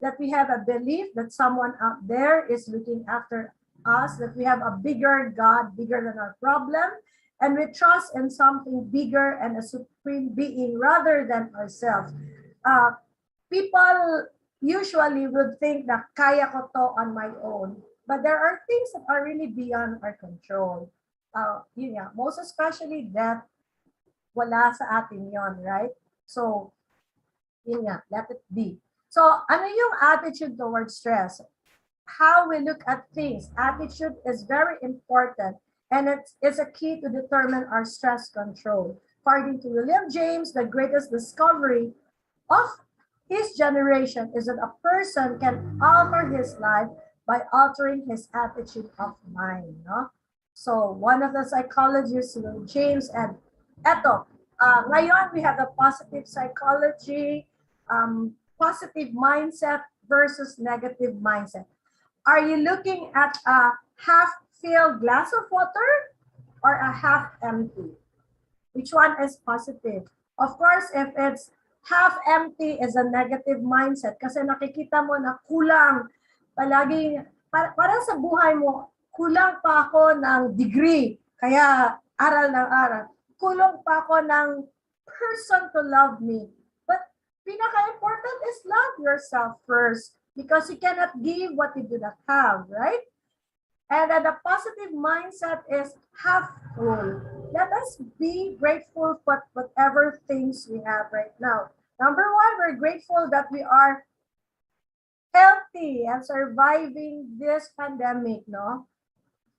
that we have a belief that someone out there is looking after us, that we have a bigger God, bigger than our problem, and we trust in something bigger and a supreme being rather than ourselves. People usually would think na kaya ko to on my own, but there are things that are really beyond our control. Yun nga, most especially death, wala sa atin yon, right? So, yun nga, let it be. So, ano yung attitude towards stress? How we look at things. Attitude is very important, and it's a key to determine our stress control. According to William James, the greatest discovery of his generation is that a person can alter his life by altering his attitude of mind. No? So one of the psychologists, James, and eto, ngayon we have the positive psychology, positive mindset versus negative mindset. Are you looking at a half-filled glass of water or a half empty? Which one is positive? Of course, if it's half empty is a negative mindset kasi nakikita mo na kulang. Palagi, parang sa buhay mo, kulang pa ako ng degree, kaya aral ng aral. Kulang pa ako ng person to love me. But pinaka-important is love yourself first because you cannot give what you do not have, right? And then the positive mindset is half full. Let us be grateful for whatever things we have right now. Number one, we're grateful that we are healthy and surviving this pandemic, no?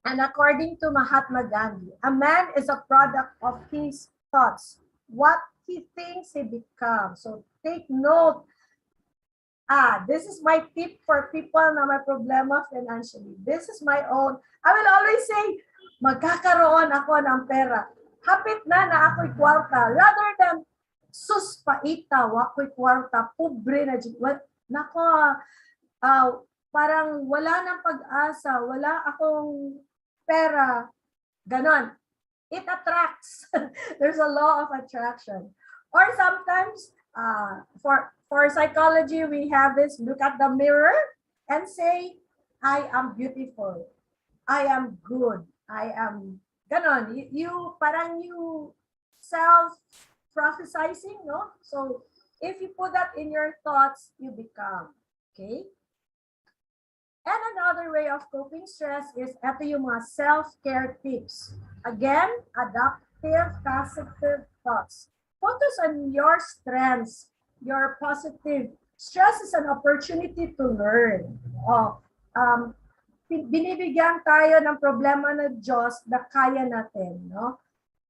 And according to Mahatma Gandhi, a man is a product of his thoughts. What he thinks, he becomes. So take note. This is my tip for people na may problema financially. This is my own. I will always say, magkakaroon ako ng pera. Hapit na ako'y kwarta. Rather than, sus paita, wako'y kwarta, pobre na. Nako, parang wala ng pag-asa, wala akong pera. Ganon. It attracts. There's a law of attraction. Or sometimes, for psychology, we have this, look at the mirror and say, I am beautiful. I am good. I am, ganon. Parang you self-prophesizing, no? So, if you put that in your thoughts, you become, okay? And another way of coping stress is ito yung mga self-care tips. Again, adaptive, positive thoughts. Focus on your strengths, your positive. Stress is an opportunity to learn. Binibigyan tayo ng problema ng Diyos na kaya natin, no?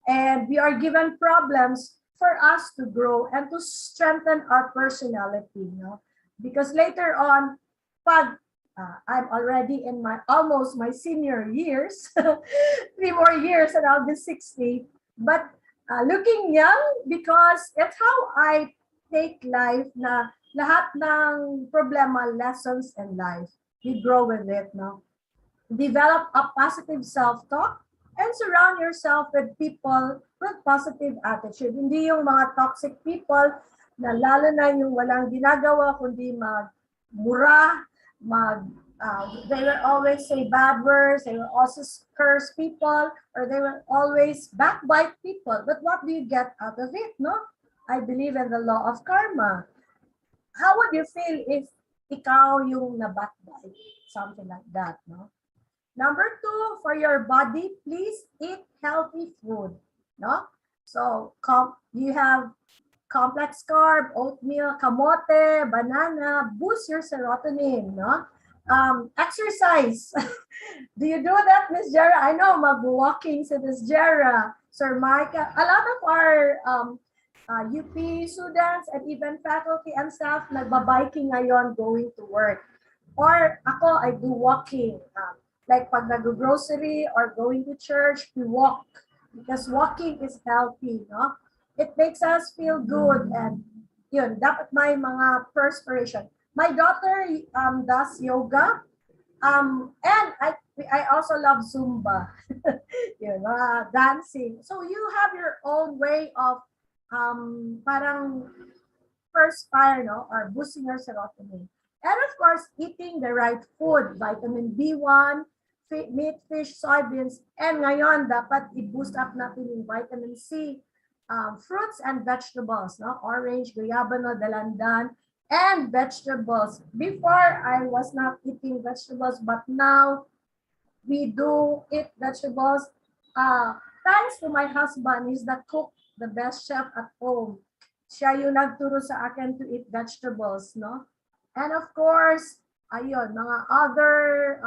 And we are given problems for us to grow and to strengthen our personality, no? Because later on, pag I'm already in almost my senior years, 3 more years and I'll be 60, but looking young because it's how I take life na lahat ng problema, lessons in life. You grow with it, no? Develop a positive self-talk and surround yourself with people with positive attitude. Hindi yung mga toxic people na lalo na yung walang ginagawa kundi magmura, they will always say bad words, they will also curse people, or they will always backbite people. But what do you get out of it, no? I believe in the law of karma. how would you feel if ikaw yung nabatbay? Something like that, no? Number 2, for your body, please eat healthy food, no? So, you have complex carb, oatmeal, kamote, banana, boost your serotonin, no? Exercise. Do you do that, Miss Jera? I know, mag-walking si Miss Jera, Sir Micah. A lot of our UP students and even faculty and staff nagbabiking ngayon going to work. Or ako, I do walking. Like pag nag-grocery or going to church, we walk. Because walking is healthy, no? It makes us feel good and yun, dapat may mga perspiration. My daughter does yoga and I also love Zumba, yun, dancing. So you have your own way of parang perspire, no? Or boosting your serotonin. And of course, eating the right food, vitamin B1, meat, fish, soybeans, and ngayon dapat i-boost up natin yung vitamin C, fruits and vegetables, no? Orange, guyabano, dalandan, and vegetables. Before, I was not eating vegetables, but now we do eat vegetables. Thanks to my husband, he's the cook, the best chef at home. Siya yung nagturo sa akin to eat vegetables, no? And of course, ayun, mga other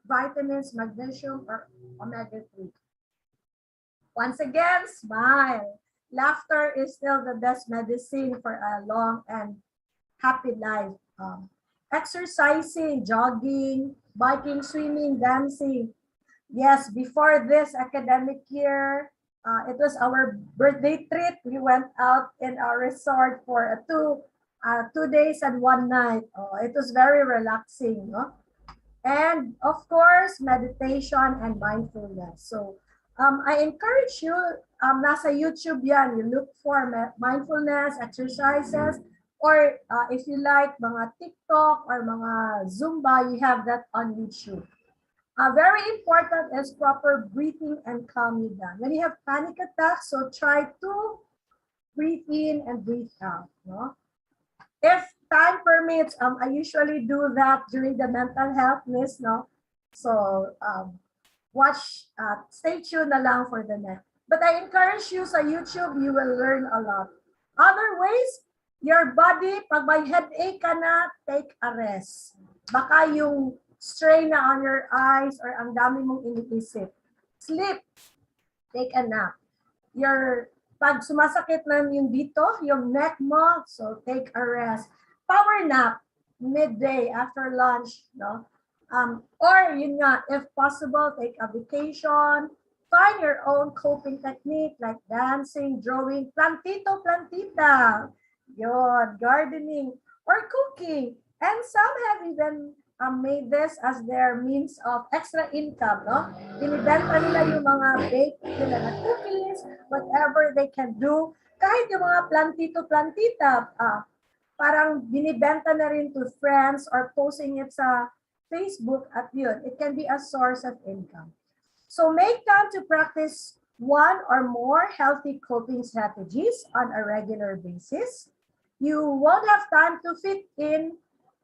vitamins, magnesium, or omega-3. Once again, smile. Laughter is still the best medicine for a long and happy life. Exercising, jogging, biking, swimming, dancing. Yes, before this academic year, it was our birthday treat. We went out in our resort for 2 days and 1 night. It was very relaxing, no? And of course, meditation and mindfulness. So I encourage you, nasa YouTube yan, you look for mindfulness exercises, or if you like mga TikTok or mga Zumba, you have that on YouTube. Very important is proper breathing and calm you down. When you have panic attacks, so try to breathe in and breathe out. No? If time permits, I usually do that during the mental health list. No? So stay tuned na lang for the next. But I encourage you sa YouTube, you will learn a lot. Other ways, your body, pag may headache ka na, take a rest. Baka yung strain na on your eyes or ang dami mong iniisip. Sleep. Take a nap. Pag sumasakit na yung dito, yung neck mo, so take a rest. Power nap, midday after lunch, no? Or yun nga, if possible, take a vacation. Find your own coping technique like dancing, drawing, plantito, plantita. Yun, gardening, or cooking. And some have even made this as their means of extra income, no? Binibenta nila yung mga bake nila na cookies, whatever they can do. Kahit yung mga plantito, plantita, parang binibenta na rin to friends or posting it sa Facebook at yun. It can be a source of income. So make time to practice one or more healthy coping strategies on a regular basis. You won't have time to fit in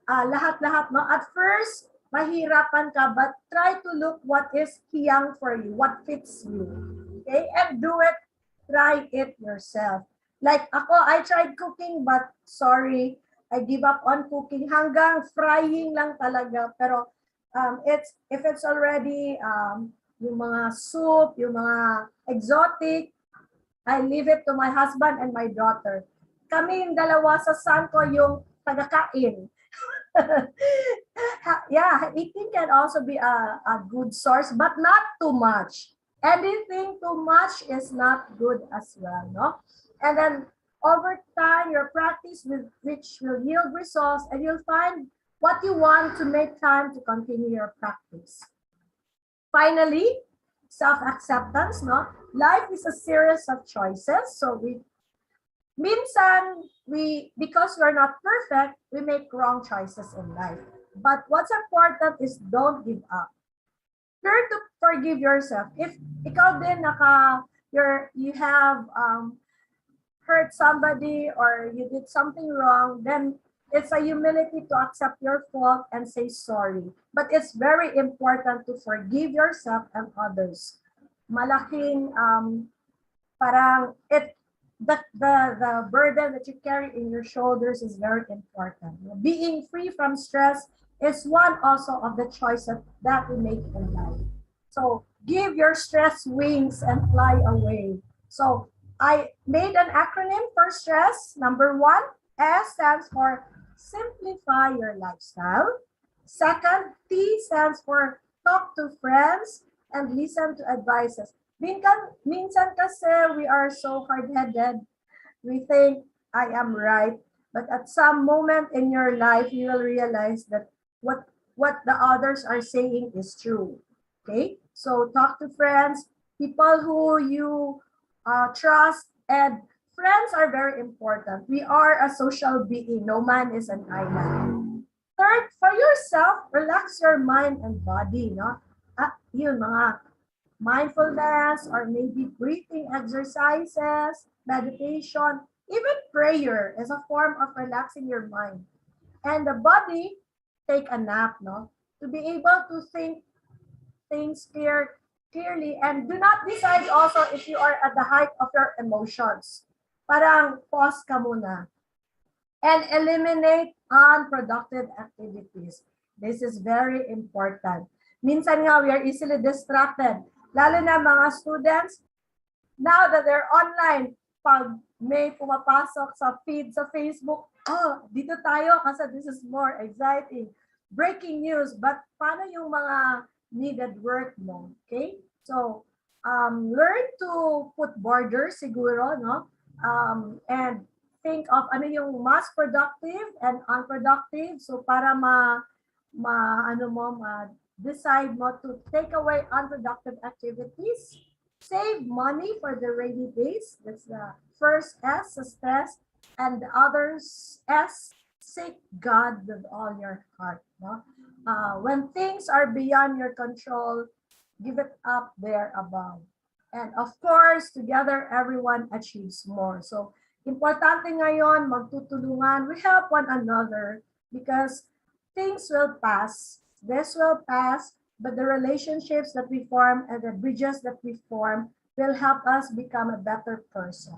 lahat-lahat, no? At first, mahirapan ka, but try to look what is hiyang for you, what fits you. Okay? And do it, try it yourself. Like ako, I tried cooking, but sorry, I give up on cooking. Hanggang frying lang talaga. Pero if it's already yung mga soup, yung mga exotic, I leave it to my husband and my daughter. Kami yung dalawa sa son ko yung tagakain. Yeah, eating can also be a good source, but not too much. Anything too much is not good as well, no? And then over time, your practice which will yield results, and you'll find what you want to make time to continue your practice. Finally, self-acceptance, no? Life is a series of choices. So because we're not perfect, we make wrong choices in life. But what's important is don't give up. Learn to forgive yourself. If ikaw din you have hurt somebody or you did something wrong, then It's a humility to accept your fault and say sorry. But it's very important to forgive yourself and others. Malaking parang the burden that you carry in your shoulders is very important. Being free from stress is one also of the choices that we make in life. So give your stress wings and fly away. So I made an acronym for stress. Number one, S stands for simplify your lifestyle. Second, T stands for talk to friends and listen to advices. Minsan kasi we are so hard-headed. We think I am right. But at some moment in your life, you will realize that what the others are saying is true. Okay? So talk to friends, people who you trust, and friends are very important. We are a social being. No man is an island. Third, for yourself, relax your mind and body. No? Yun, mga mindfulness or maybe breathing exercises, meditation, even prayer is a form of relaxing your mind. And the body, take a nap, no? To be able to think things clearly and do not decide also if you are at the height of your emotions. Parang pause ka muna and eliminate unproductive activities. This is very important. Minsan nga, we are easily distracted. Lalo na mga students, now that they're online, pag may pumapasok sa feed sa Facebook, oh, dito tayo kasi this is more exciting. Breaking news, but paano yung mga needed work mo? Okay? So, learn to put borders siguro, no? And think of ano yung mas productive and unproductive. So, para decide mo to take away unproductive activities, save money for the rainy days. That's the first S, success, and the others S, seek God with all your heart. No? When things are beyond your control, give it up there above. And of course, together everyone achieves more. So, importante ngayon, magtutulungan, we help one another because things will pass. This will pass, but the relationships that we form and the bridges that we form will help us become a better person.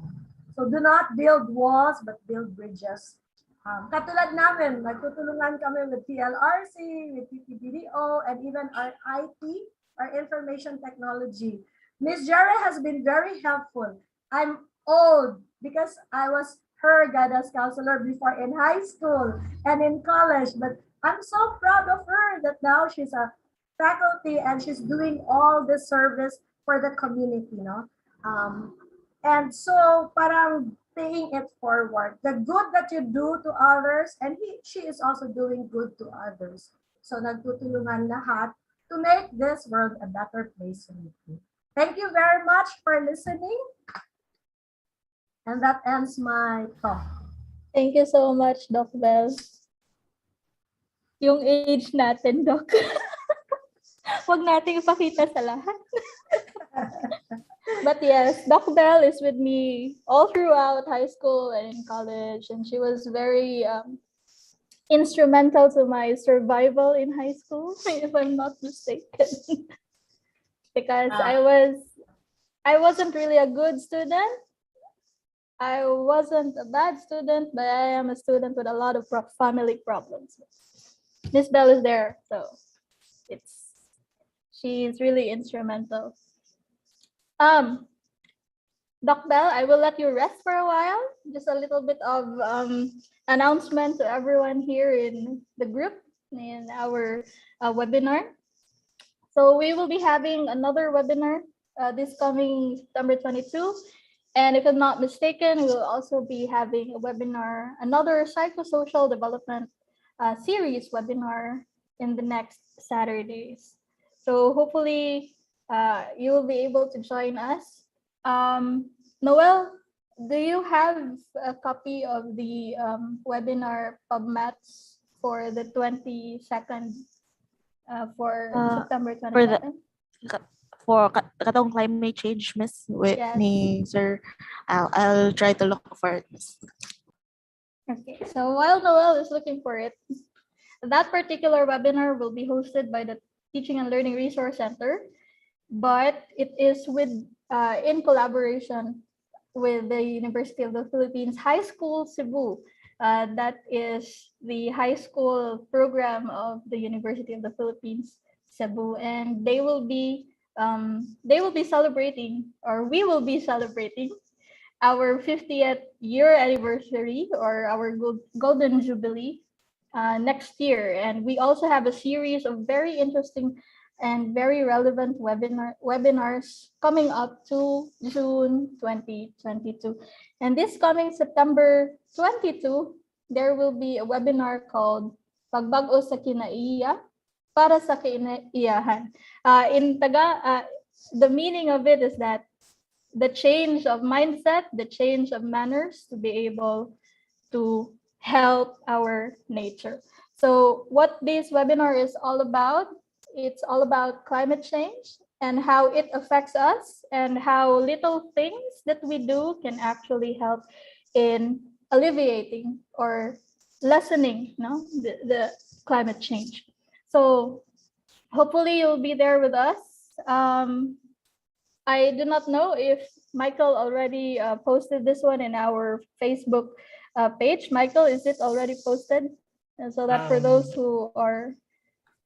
So do not build walls, but build bridges. Katulad namin, nagtutulungan kami with TLRC, with TTBDO, and even our IT, our information technology. Miss Jerry has been very helpful. I'm old because I was her guidance counselor before in high school and in college, but I'm so proud of her that now she's a faculty and she's doing all this service for the community, no? And so parang paying it forward. The good that you do to others, and she is also doing good to others. So nagtutulungan lahat to make this world a better place to live. Thank you very much for listening. And that ends my talk. Thank you so much, Doc Bell. Yung age natin, Doc. Huwag nating ipakita sa lahat. But yes, Doc Bell is with me all throughout high school and in college, and she was very instrumental to my survival in high school, if I'm not mistaken. Because I wasn't really a good student. I wasn't a bad student, but I am a student with a lot of family problems. Miss Bell is there, so she's really instrumental. Doc Bell, I will let you rest for a while. Just a little bit of announcement to everyone here in the group in our webinar. So we will be having another webinar this coming September 22. And if I'm not mistaken, we'll also be having a webinar, another psychosocial development series webinar in the next Saturdays. So hopefully you will be able to join us. Noel, do you have a copy of the webinar PubMats for the 22nd for September 22nd? For katong climate change, Miss, with Yes. ni Sir, I'll try to look for it, Miss. Okay, so while Noel is looking for it, that particular webinar will be hosted by the Teaching and Learning Resource Center, but it is in collaboration with the University of the Philippines High School Cebu. That is the high school program of the University of the Philippines Cebu, and they will be celebrating, or we will be celebrating our 50th year anniversary, or our golden jubilee, next year. And we also have a series of very interesting and very relevant webinars coming up to June 2022. And this coming September 22, there will be a webinar called Pagbago sa Kinaiya para sa Kinaiyahan. The meaning of it is that the change of mindset, the change of manners to be able to help our nature. So what this webinar is all about, it's all about climate change and how it affects us, and how little things that we do can actually help in alleviating or lessening the climate change. So hopefully you'll be there with us. I do not know if Michael already posted this one in our Facebook page. Michael, is it already posted? And so that for those who are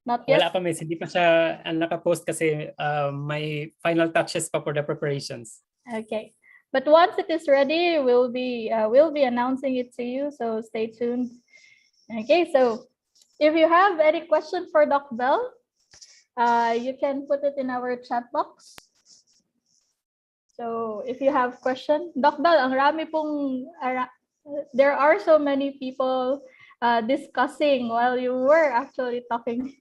not yet. Wala pa, miss. Hindi pa siya nakapost kasi may final touches pa for the preparations. Okay. But once it is ready, we'll be announcing it to you. So stay tuned. Okay. So if you have any question for Doc Bell, you can put it in our chat box. So if you have question, Doc Bell, ang rami pong, there are so many people discussing while you were actually talking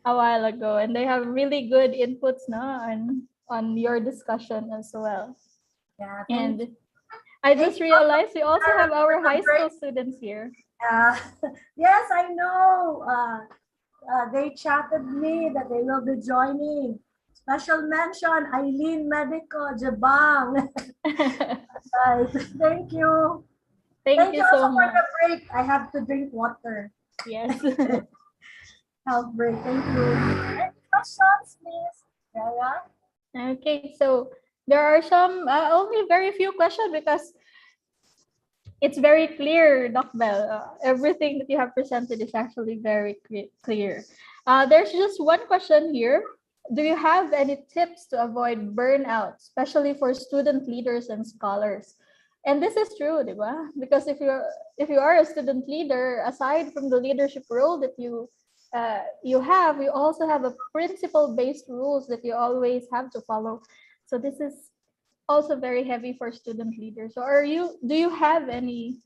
a while ago, and they have really good inputs on your discussion as well. Yeah, and I just realized we also have our high school students here. Yes, I know. They chatted me that they will be joining. Special mention, Eileen Medico, Jabang. Thank you. Thank you so also much. for the break. I have to drink water. Yes. Health break. Thank you. Any questions, please? Yaya? Okay, so there are some only very few questions because it's very clear, Doc Bell. Everything that you have presented is actually very clear. There's just one question here. Do you have any tips to avoid burnout, especially for student leaders and scholars? And this is true, diba? Because if you are a student leader, aside from the leadership role that you also have a principle-based rules that you always have to follow. So this is also very heavy for student leaders. So do you have any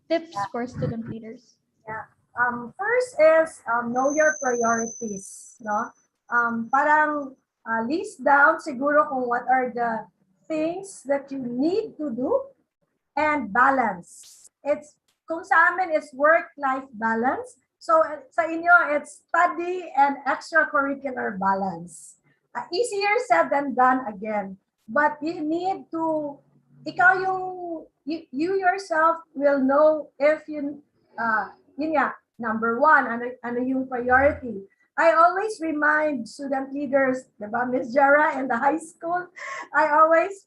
tips for student leaders? Yeah. First is know your priorities, no? Parang list down siguro kung what are the things that you need to do, and balance. It's kung sa amin it's work-life balance. So sa inyo it's study and extracurricular balance. Easier said than done again. But you need to, you yourself will know if yun nga, number one, ano yung priority. I always remind student leaders, diba, Ms. Jara in the high school, I always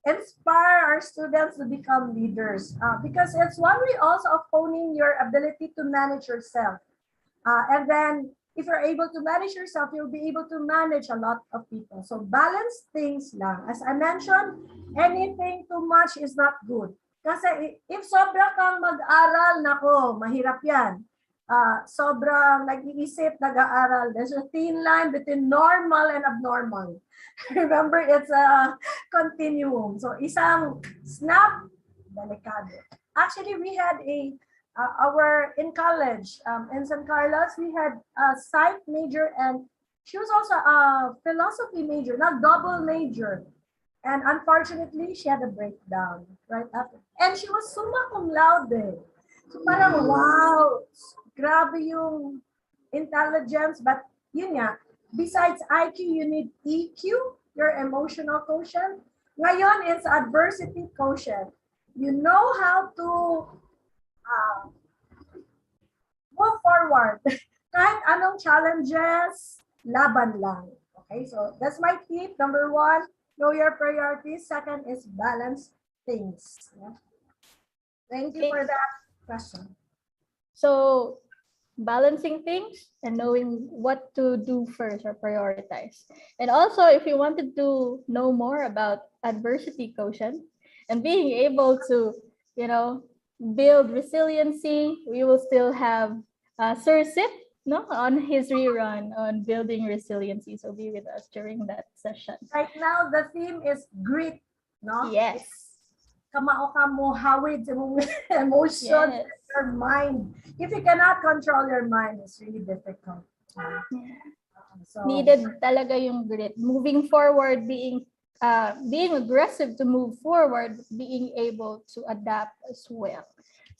inspire our students to become leaders because it's one way also of honing your ability to manage yourself. And then if you're able to manage yourself, you'll be able to manage a lot of people. So balance things lang. As I mentioned, anything too much is not good. Kasi if sobra kang mag-aral, nako, mahirap yan. Sobrang nag-iisip, nag-aaral. There's a thin line between normal and abnormal. Remember, it's a continuum. So isang snap, delikado. Actually, we had in college, in San Carlos, we had a psych major, and she was also a philosophy major, not double major. And unfortunately, she had a breakdown right after. And she was summa cum laude. So parang, wow, grabe yung intelligence. But yun nga, besides IQ, you need EQ, your emotional quotient. Ngayon, it's adversity quotient. You know how to uh, move forward. Kahit anong challenges, laban lang. Okay, so that's my tip. Number one, know your priorities. Second is balance things. Yeah. Thank you Okay. for that question. So balancing things and knowing what to do first or prioritize. And also, if you wanted to know more about adversity quotient and being able to, build resiliency, we will still have Sir Sip, no, on his rerun on building resiliency. So be with us during that session. Right now, the theme is grit, no? Yes. Kamao ka mo, hawid sa mong emotions, Yes. your mind. If you cannot control your mind, it's really difficult. So, Needed talaga yung grit. Moving forward, being aggressive to move forward, being able to adapt as well.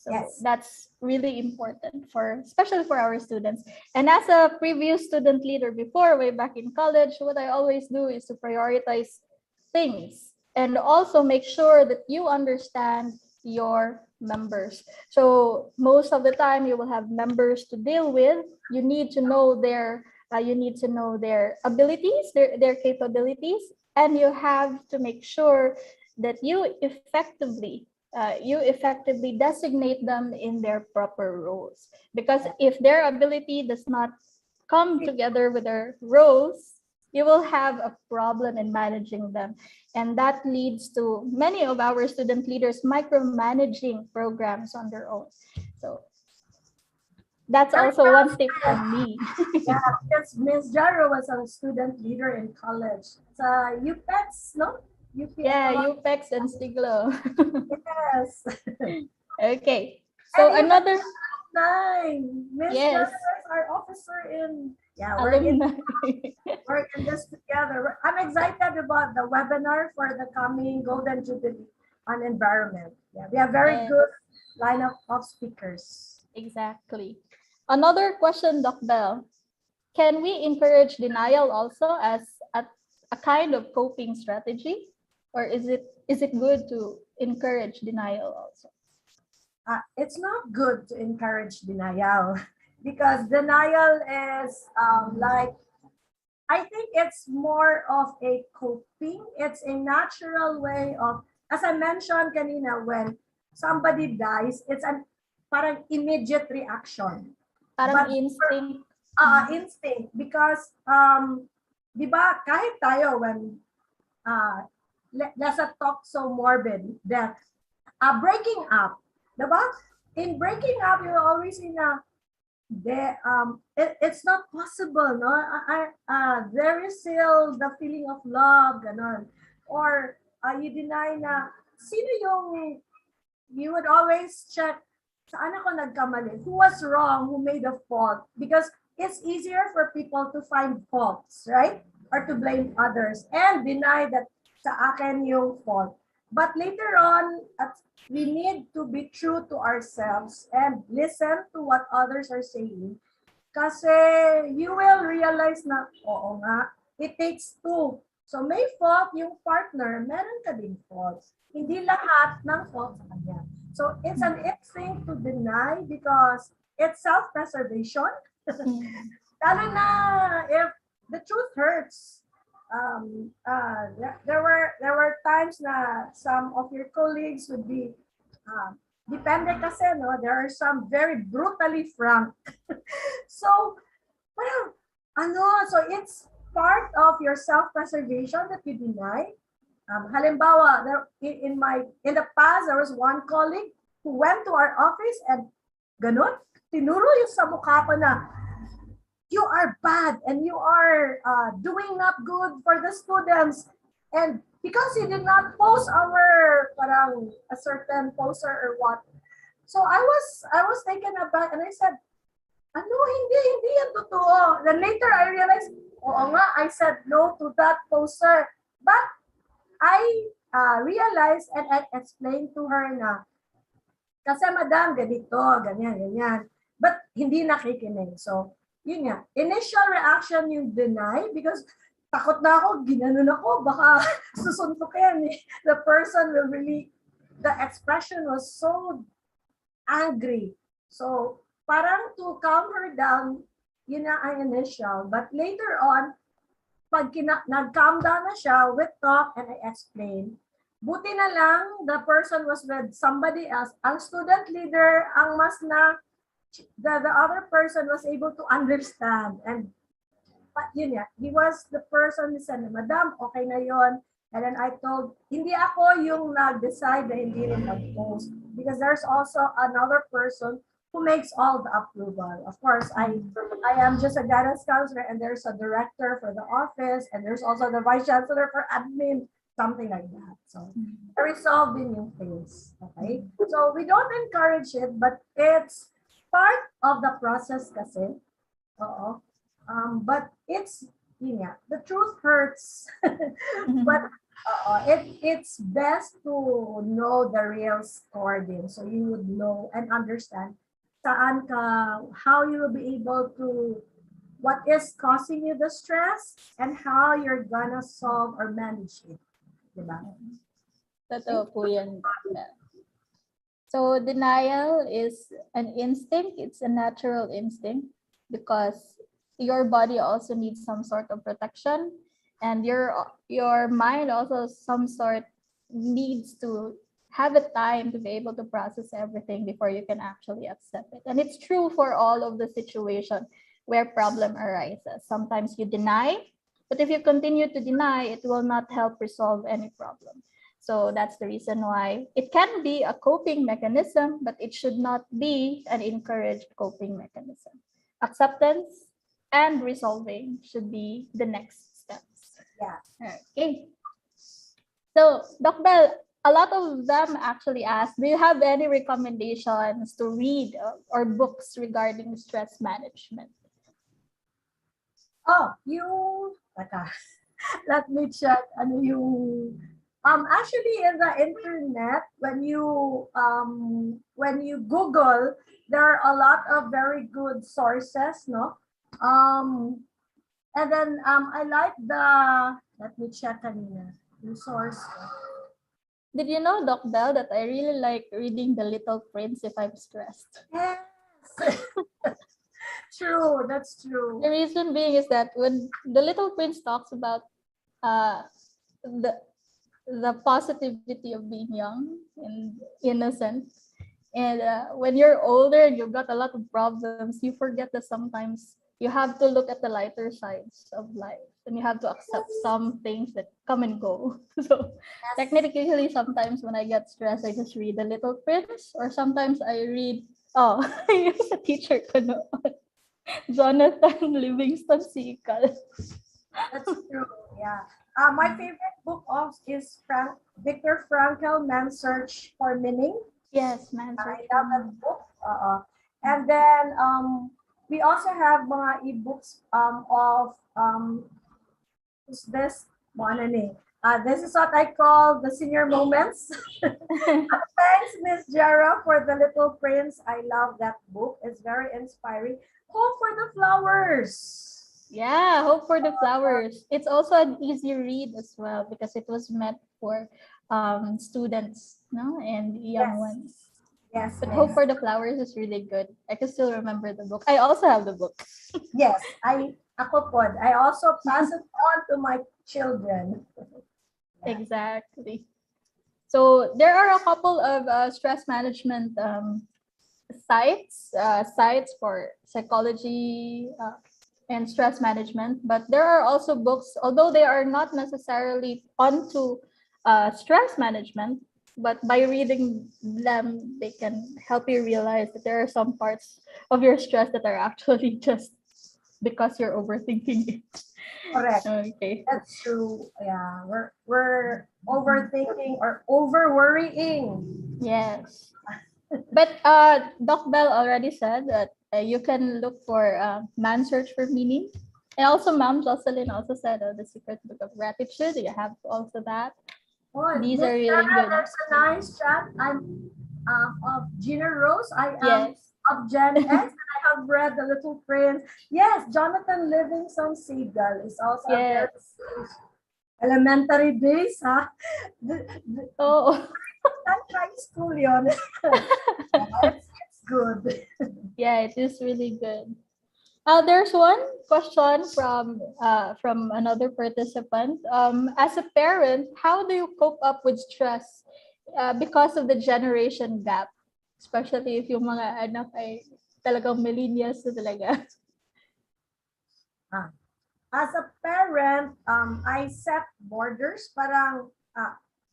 So yes. that's really important especially for our students. And as a previous student leader before, way back in college, what I always do is to prioritize things and also make sure that you understand your members. So most of the time you will have members to deal with. You need to know their abilities, their capabilities, and you have to make sure that you effectively designate them in their proper roles. Because if their ability does not come together with their roles, you will have a problem in managing them. And that leads to many of our student leaders micromanaging programs on their own. So that's also one tip from me. Yeah, because Ms. Jaro was a student leader in college. So UPEX, no? Yeah, UPEX and Stiglo. Yes. Okay. So And another nine. Ms. Yes. Jaro is our officer in we're alumni. in this together. I'm excited about the webinar for the coming Golden Jubilee on environment. Yeah, we have very Yes. good lineup of speakers. Exactly. Another question, Doc Bell. Can we encourage denial also as a kind of coping strategy? Or is it good to encourage denial also? It's not good to encourage denial because denial is like, I think it's more of a coping. It's a natural way of, as I mentioned kanina, when somebody dies, it's an parang immediate reaction. Parang But instinct. instinct because di ba kahit tayo when let's not talk so morbid that breaking up, di ba? In breaking up, you're always in a it's not possible, no? There is still the feeling of love, ganon. Or you deny na sino yung you would always check saan ako nagkamali, who was wrong, who made a fault, because it's easier for people to find faults, right? Or to blame others and deny that sa akin yung fault. But later on, we need to be true to ourselves and listen to what others are saying. Kasi you will realize na, oo nga, it takes two. So may fault yung partner, meron ka din fault. Hindi lahat ng fault sa kanya. So it's an instinct to deny because it's self-preservation. Lalo na if the truth hurts. There were times na some of your colleagues would be depende kasi, no, there are some very brutally frank. So well, so it's part of your self-preservation that you deny. Halimbawa, in the past there was one colleague who went to our office and ganun, tinuro yung sa mukha ko na you are bad and you are doing not good for the students. And because he did not post our parang a certain poster or what. So I was taken aback and I said, hindi yan totoo. Then later I realized, oo nga, I said no to that poster. But I realized and I explained to her na, kasi madam, ganito, ganyan. But hindi nakikinig. So, yun nga, initial reaction yung deny because takot na ako, ginanon ako, baka susuntukin. The person will really, the expression was so angry. So, parang to calm her down, yun na ang initial. But later on, pag nag-calm down na siya, we talk and I explain. Buti na lang, the person was with somebody else. Ang student leader, ang mas na, the other person was able to understand. And but yun yeah, he was the person who said, Madam, okay na yon. And then I told, hindi ako yung nag-decide na hindi rin mag-post. Because there's also another person who makes all the approval. Of course, I am just a guidance counselor and there's a director for the office and there's also the vice chancellor for admin, something like that. So, resolved in yung things. Okay? So, we don't encourage it, but it's part of the process kasi. But it's, yeah, the truth hurts. But it's best to know the real score din. So you would know and understand saan ka, how you will be able to, what is causing you the stress and how you're gonna solve or manage it. Diba? Totoo po yan. So denial is an instinct. It's a natural instinct because your body also needs some sort of protection, and your mind also some sort needs to have a time to be able to process everything before you can actually accept it. And it's true for all of the situation where problem arises. Sometimes you deny, but if you continue to deny, it will not help resolve any problem. So that's the reason why it can be a coping mechanism, but it should not be an encouraged coping mechanism. Acceptance and resolving should be the next steps. Yeah. Okay. So, Doc Bell, a lot of them actually ask, do you have any recommendations to read or books regarding stress management? Oh, let me check. Actually, in the internet, when you Google, there are a lot of very good sources, no? And then I like let me check the source. Did you know, Doc Bell, that I really like reading The Little Prince if I'm stressed? Yes. True, that's true. The reason being is that when The Little Prince talks about the positivity of being young and innocent, and when you're older and you've got a lot of problems, you forget that sometimes you have to look at the lighter sides of life and you have to accept some things that come and go. So technically, sometimes when I get stressed, I just read The Little Prince, or sometimes I read, I use a teacher ko noon, Jonathan Livingston Seacal. That's true, yeah. My favorite book is Viktor Frankl, Man's Search for Meaning. Yes, Man's I Search love that book. And then we also have mga e-books of this this is what I call the senior moments. Thanks, Miss Jara, for The Little Prince. I love that book. It's very inspiring. Hope for the Flowers. Yeah, Hope for the Flowers. It's also an easy read as well because it was meant for students, no, and young ones. Yes. But Hope for the Flowers is really good. I can still remember the book. I also have the book. Yes, ako po. I also pass it on to my children. Exactly. So there are a couple of stress management sites for psychology and stress management, but there are also books, although they are not necessarily onto stress management, but by reading them, they can help you realize that there are some parts of your stress that are actually just because you're overthinking it. Correct. Okay. That's true. Yeah, we're overthinking or over worrying. Yes. But Doc Bell already said that you can look for Man's Search for Meaning. And also Ma'am Jocelyn also said The Secret Book of Gratitude. You have also that. Oh, These are really good. There's a nice chat. I'm of Gina Rose. I am Yes. of Gen X. And I have read The Little Prince. Yes, Jonathan Livingston Seagull is also a very elementary days, huh? Oh. High school yun. It's good. Yeah, it is really good. There's one question from another participant. As a parent, how do you cope up with stress because of the generation gap? Especially if yung mga anak ay talagang millennials na talaga. As a parent, I set borders. Parang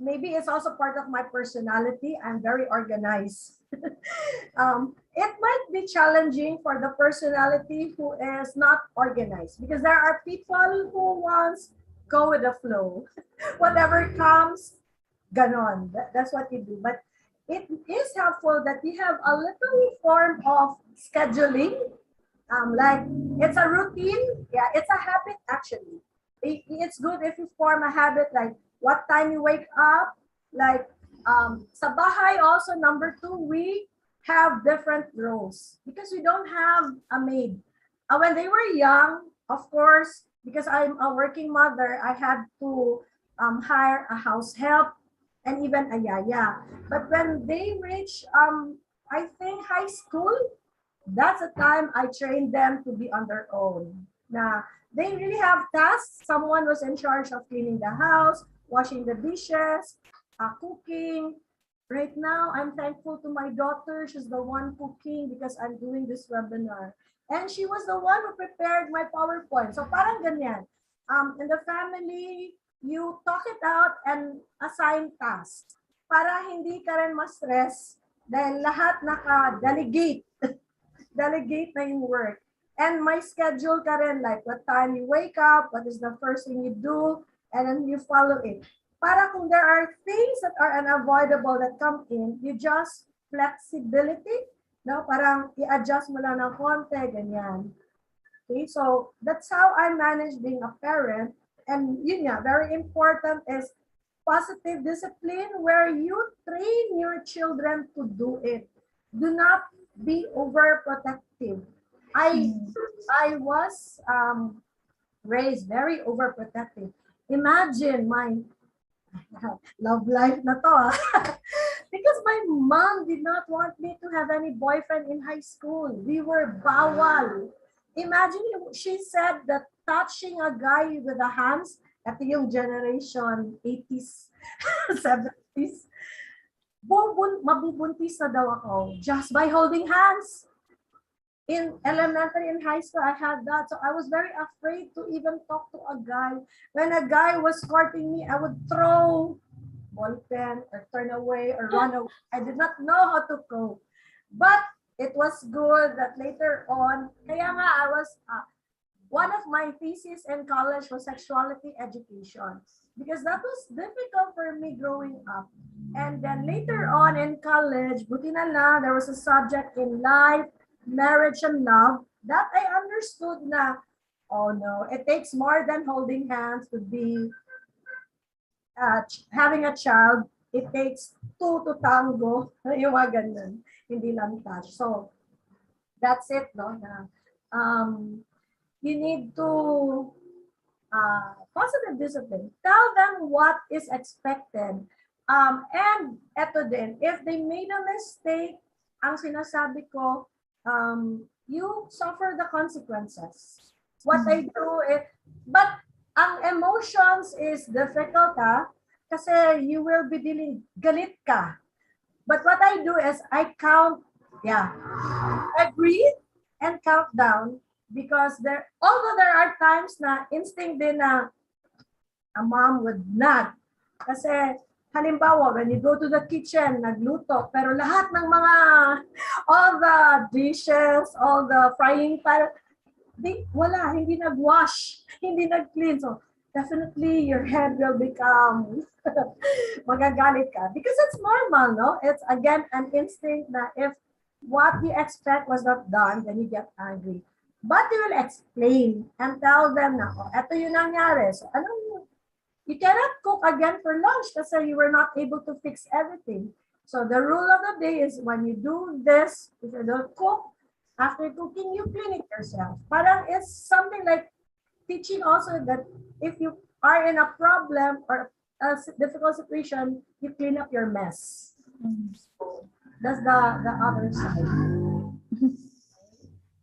maybe it's also part of my personality. I'm very organized. It might be challenging for the personality who is not organized because there are people who wants go with the flow. Whatever comes, ganon. That's what you do. But it is helpful that you have a little form of scheduling. Like it's a routine. Yeah, it's a habit actually. It's good if you form a habit like what time you wake up. Like sa bahay also, number 2, we have different roles because we don't have a maid. When they were young, of course, because I'm a working mother, I had to hire a house help and even a yaya. But when they reach, I think high school, that's the time I trained them to be on their own. Now, they really have tasks. Someone was in charge of cleaning the house, washing the dishes, cooking. Right now, I'm thankful to my daughter. She's the one cooking because I'm doing this webinar. And she was the one who prepared my PowerPoint. So parang ganyan. In the family, you talk it out and assign tasks para hindi ka rin ma-stress dahil lahat naka-delegate. Delegate na yung work. And my schedule ka rin, like what time you wake up, what is the first thing you do, and then you follow it. Para kung there are things that are unavoidable that come in, you just flexibility, no? Parang i-adjust mo lang ng konti, ganyan. Okay, so that's how I manage being a parent. And yun nga, very important is positive discipline where you train your children to do it. Do not be overprotective. I was raised very overprotective. Imagine my love life na to because my mom did not want me to have any boyfriend in high school. We were bawal. Imagine she said that touching a guy with the hands at yung generation 80s, 70s, mabubuntis na daw ako just by holding hands. In elementary and high school, I had that. So I was very afraid to even talk to a guy. When a guy was courting me, I would throw ball pen or turn away or run away. I did not know how to cope. But it was good that later on, kaya nga I was, one of my theses in college was sexuality education because that was difficult for me growing up. And then later on in college, buti na lang, there was a subject in life, marriage and love that I understood na, oh no, it takes more than holding hands to be having a child. It takes 2 to tango. Yung mga ganun. Hindi lang touch. So, that's it, no? You need to positive discipline. Tell them what is expected. And eto din, if they made a mistake, ang sinasabi ko, you suffer the consequences. What I do is, but ang emotions is difficult kasi you will be dealing, galit ka. But what I do is I count, I breathe and count down because although there are times na instinct din na a mom would not. Kasi halimbawa, when you go to the kitchen, nagluto, pero lahat ng mga, all the dishes, all the frying pan, wala, hindi nag-wash, hindi nag-clean. So, definitely your head will become, magagalit ka. Because it's normal, no? It's, again, an instinct na if what you expect was not done, then you get angry. But you will explain and tell them na, oh, eto yung nangyari. So, you cannot cook again for lunch kasi you were not able to fix everything. So the rule of the day is when you do this, if you don't cook, after cooking, you clean it yourself. Parang it's something like teaching also that if you are in a problem or a difficult situation, you clean up your mess. So that's the other side.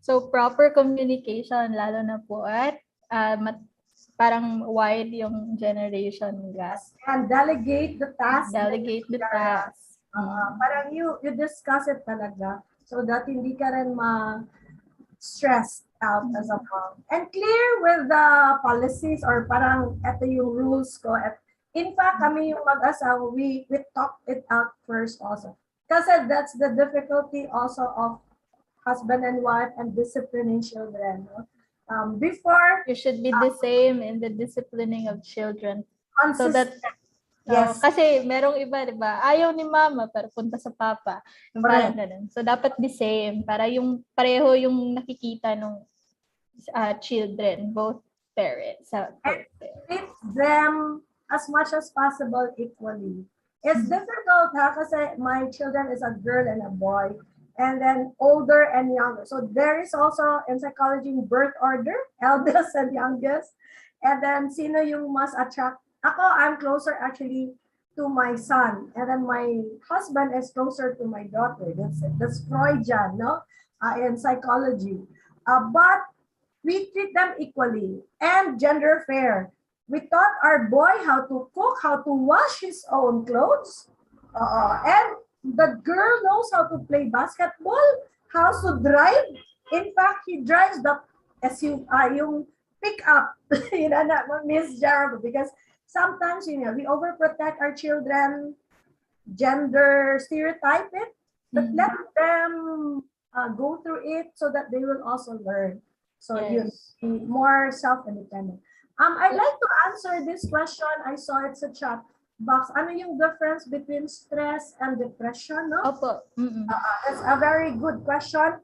So proper communication, lalo na po at parang wide yung generation gap. And delegate the task. Delegate the task. Parang you discuss it talaga so that hindi ka rin stressed out as a mom. And clear with the policies or parang ito yung rules ko. At in fact, kami yung mag-asawa, we talk it out first also. Kasi that's the difficulty also of husband and wife and disciplining children. No? Before, You should be the same in the disciplining of children. So that, yes. Kasi merong iba, di ba? Ayaw ni mama, pero punta sa papa. Yung parang ganun. So dapat the same, para yung pareho yung nakikita ng children, both parents. Treat them as much as possible equally. It's difficult, kasi my children is a girl and a boy. And then older and younger. So there is also in psychology birth order, eldest and youngest. And then sino yung mas attract. Ako, I'm closer actually to my son. And then my husband is closer to my daughter. That's Freudian, no? In psychology. But we treat them equally and gender fair. We taught our boy how to cook, how to wash his own clothes. And the girl knows how to play basketball, how to drive. In fact, he drives the SUV, yung pick-up. Miss Jarbo, because sometimes, we overprotect our children, gender stereotype it, but let them go through it so that they will also learn. So you be more self-independent. I'd like to answer this question. I saw it's a chat box. Ano yung difference between stress and depression? No? Opo. That's a very good question.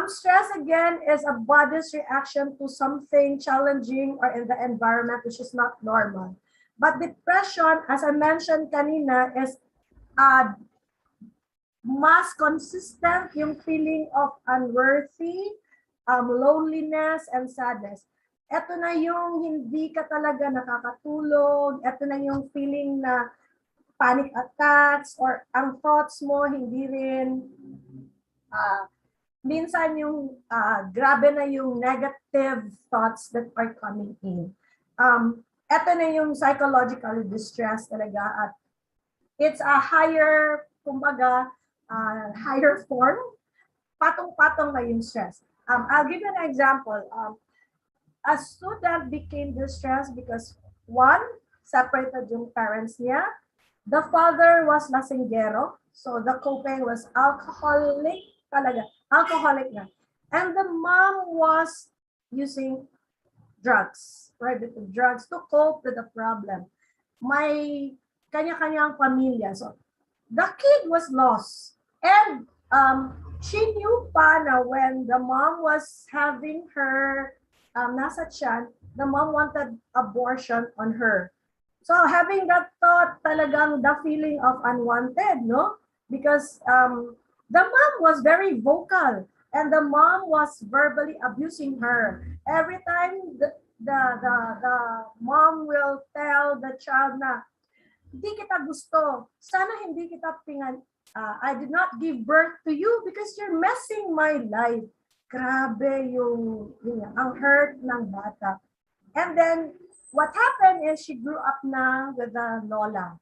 Stress again is a body's reaction to something challenging or in the environment which is not normal. But depression, as I mentioned kanina, is mas consistent yung feeling of unworthy, loneliness, and sadness. Ito na yung hindi ka talaga nakakatulog. Ito na yung feeling na panic attacks or ang thoughts mo hindi rin minsan yung grabe na yung negative thoughts that are coming in. Ito na yung psychological distress talaga at it's a higher, kumbaga, higher form. Patong-patong na yung stress. I'll give you an example. A student became distressed because one, separated yung parents niya. The father was lasinggero, so the coping was alcoholic talaga, alcoholic na. And the mom was using drugs, prohibited drugs to cope with the problem. May kanya-kanyang pamilya. So the kid was lost. And she knew pa na when the mom was having her nasa tiyan, the mom wanted abortion on her. So having that thought, talagang the feeling of unwanted, no? Because the mom was very vocal and the mom was verbally abusing her. Every time the mom will tell the child na, hindi kita gusto, sana hindi kita I did not give birth to you because you're messing my life. Grabe yung ang hurt ng bata. And then, what happened is she grew up na with the lola.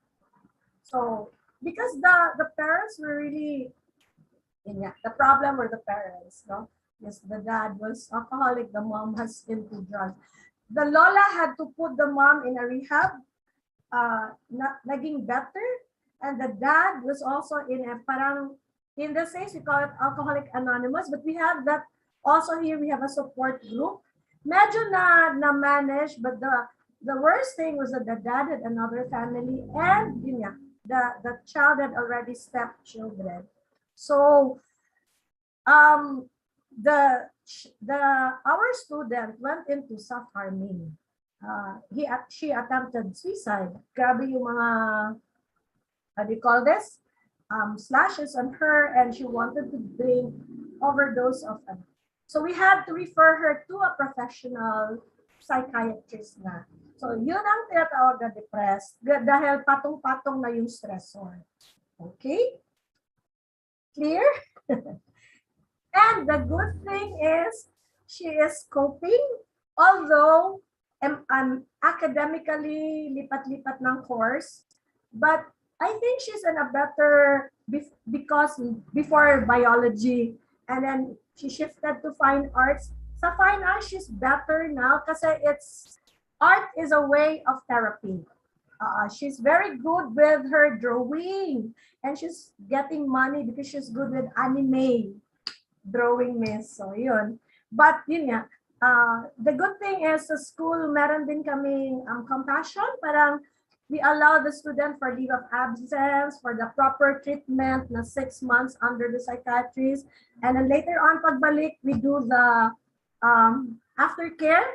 So, because the parents were really, the problem were the parents, no? Yes, the dad was alcoholic, the mom was into drugs. The lola had to put the mom in a rehab, naging better, and the dad was also in a parang, in the sense, we call it Alcoholic Anonymous, but we have that also here, we have a support group. Medyo na-manage, but the worst thing was that the dad had another family and the child had already stepchildren. So our student went into self-harming. She attempted suicide. Grabe yung mga, how do you call this? Slashes on her, and she wanted to drink overdose of so we had to refer her to a professional psychiatrist na. So yun ang tinatawag na depressed dahil patong-patong na yung stressor. Okay? Clear? And the good thing is she is coping, although I'm academically lipat-lipat ng course, but I think she's in a better because before biology and then she shifted to fine arts. Sa fine arts, she's better now kasi art is a way of therapy. She's very good with her drawing and she's getting money because she's good with anime drawing miss. So, yun. But, yun nga, the good thing is sa school, meron din kaming compassion. Parang we allow the student for leave of absence, for the proper treatment na 6 months under the psychiatrist. And then later on, pagbalik, we do the aftercare.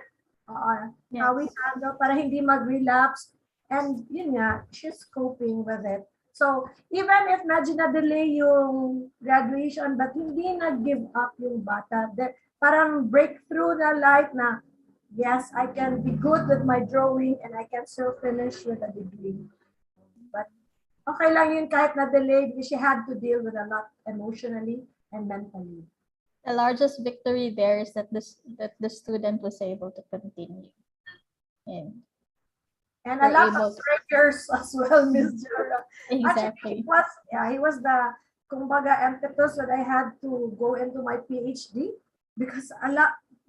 How we handle para hindi mag-relapse. And yun nga, she's coping with it. So, even if medyo na-delay yung graduation, but hindi nag-give up yung bata, parang breakthrough na life na, yes, I can be good with my drawing and I can still finish with a degree. But okay lang yun kahit na-delay because she had to deal with a lot emotionally and mentally. The largest victory there is that the student was able to continue. And a lot of pressures as well, Ms. Jura. Exactly. Actually, he was the kumbaga impetus that I had to go into my PhD because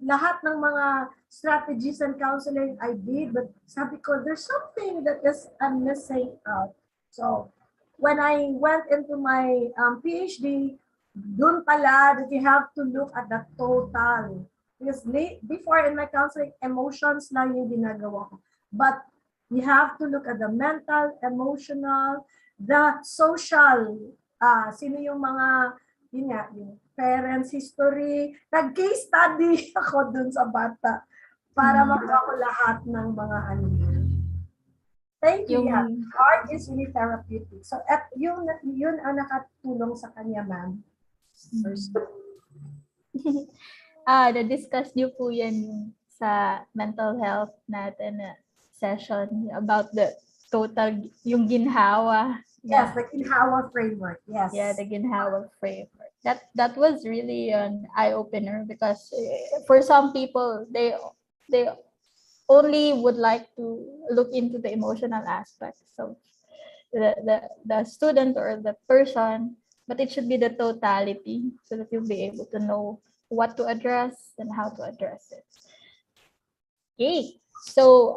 lahat ng mga strategies and counseling I did, but sabi ko, there's something that is I'm missing out. So when I went into my PhD, dun pala that you have to look at the total. Because before in my counseling, emotions lang yung ginagawa ko. But you have to look at the mental, emotional, the social. Sino yung mga, yun nga, yung parents' history. Nag-case study ako dun sa bata para magawa ko lahat ng mga ano. Thank you. Yeah. Art is really therapeutic. So at yun ang nakatulong sa kanya, ma'am. Na-discuss niyo po yan sa mental health natin session about the total, yung ginhawa. Yes, the ginhawa framework. Yes. Yeah, the ginhawa framework. That was really an eye-opener because for some people, they only would like to look into the emotional aspects of the student or the person, but it should be the totality so that you'll be able to know what to address and how to address it. Okay. So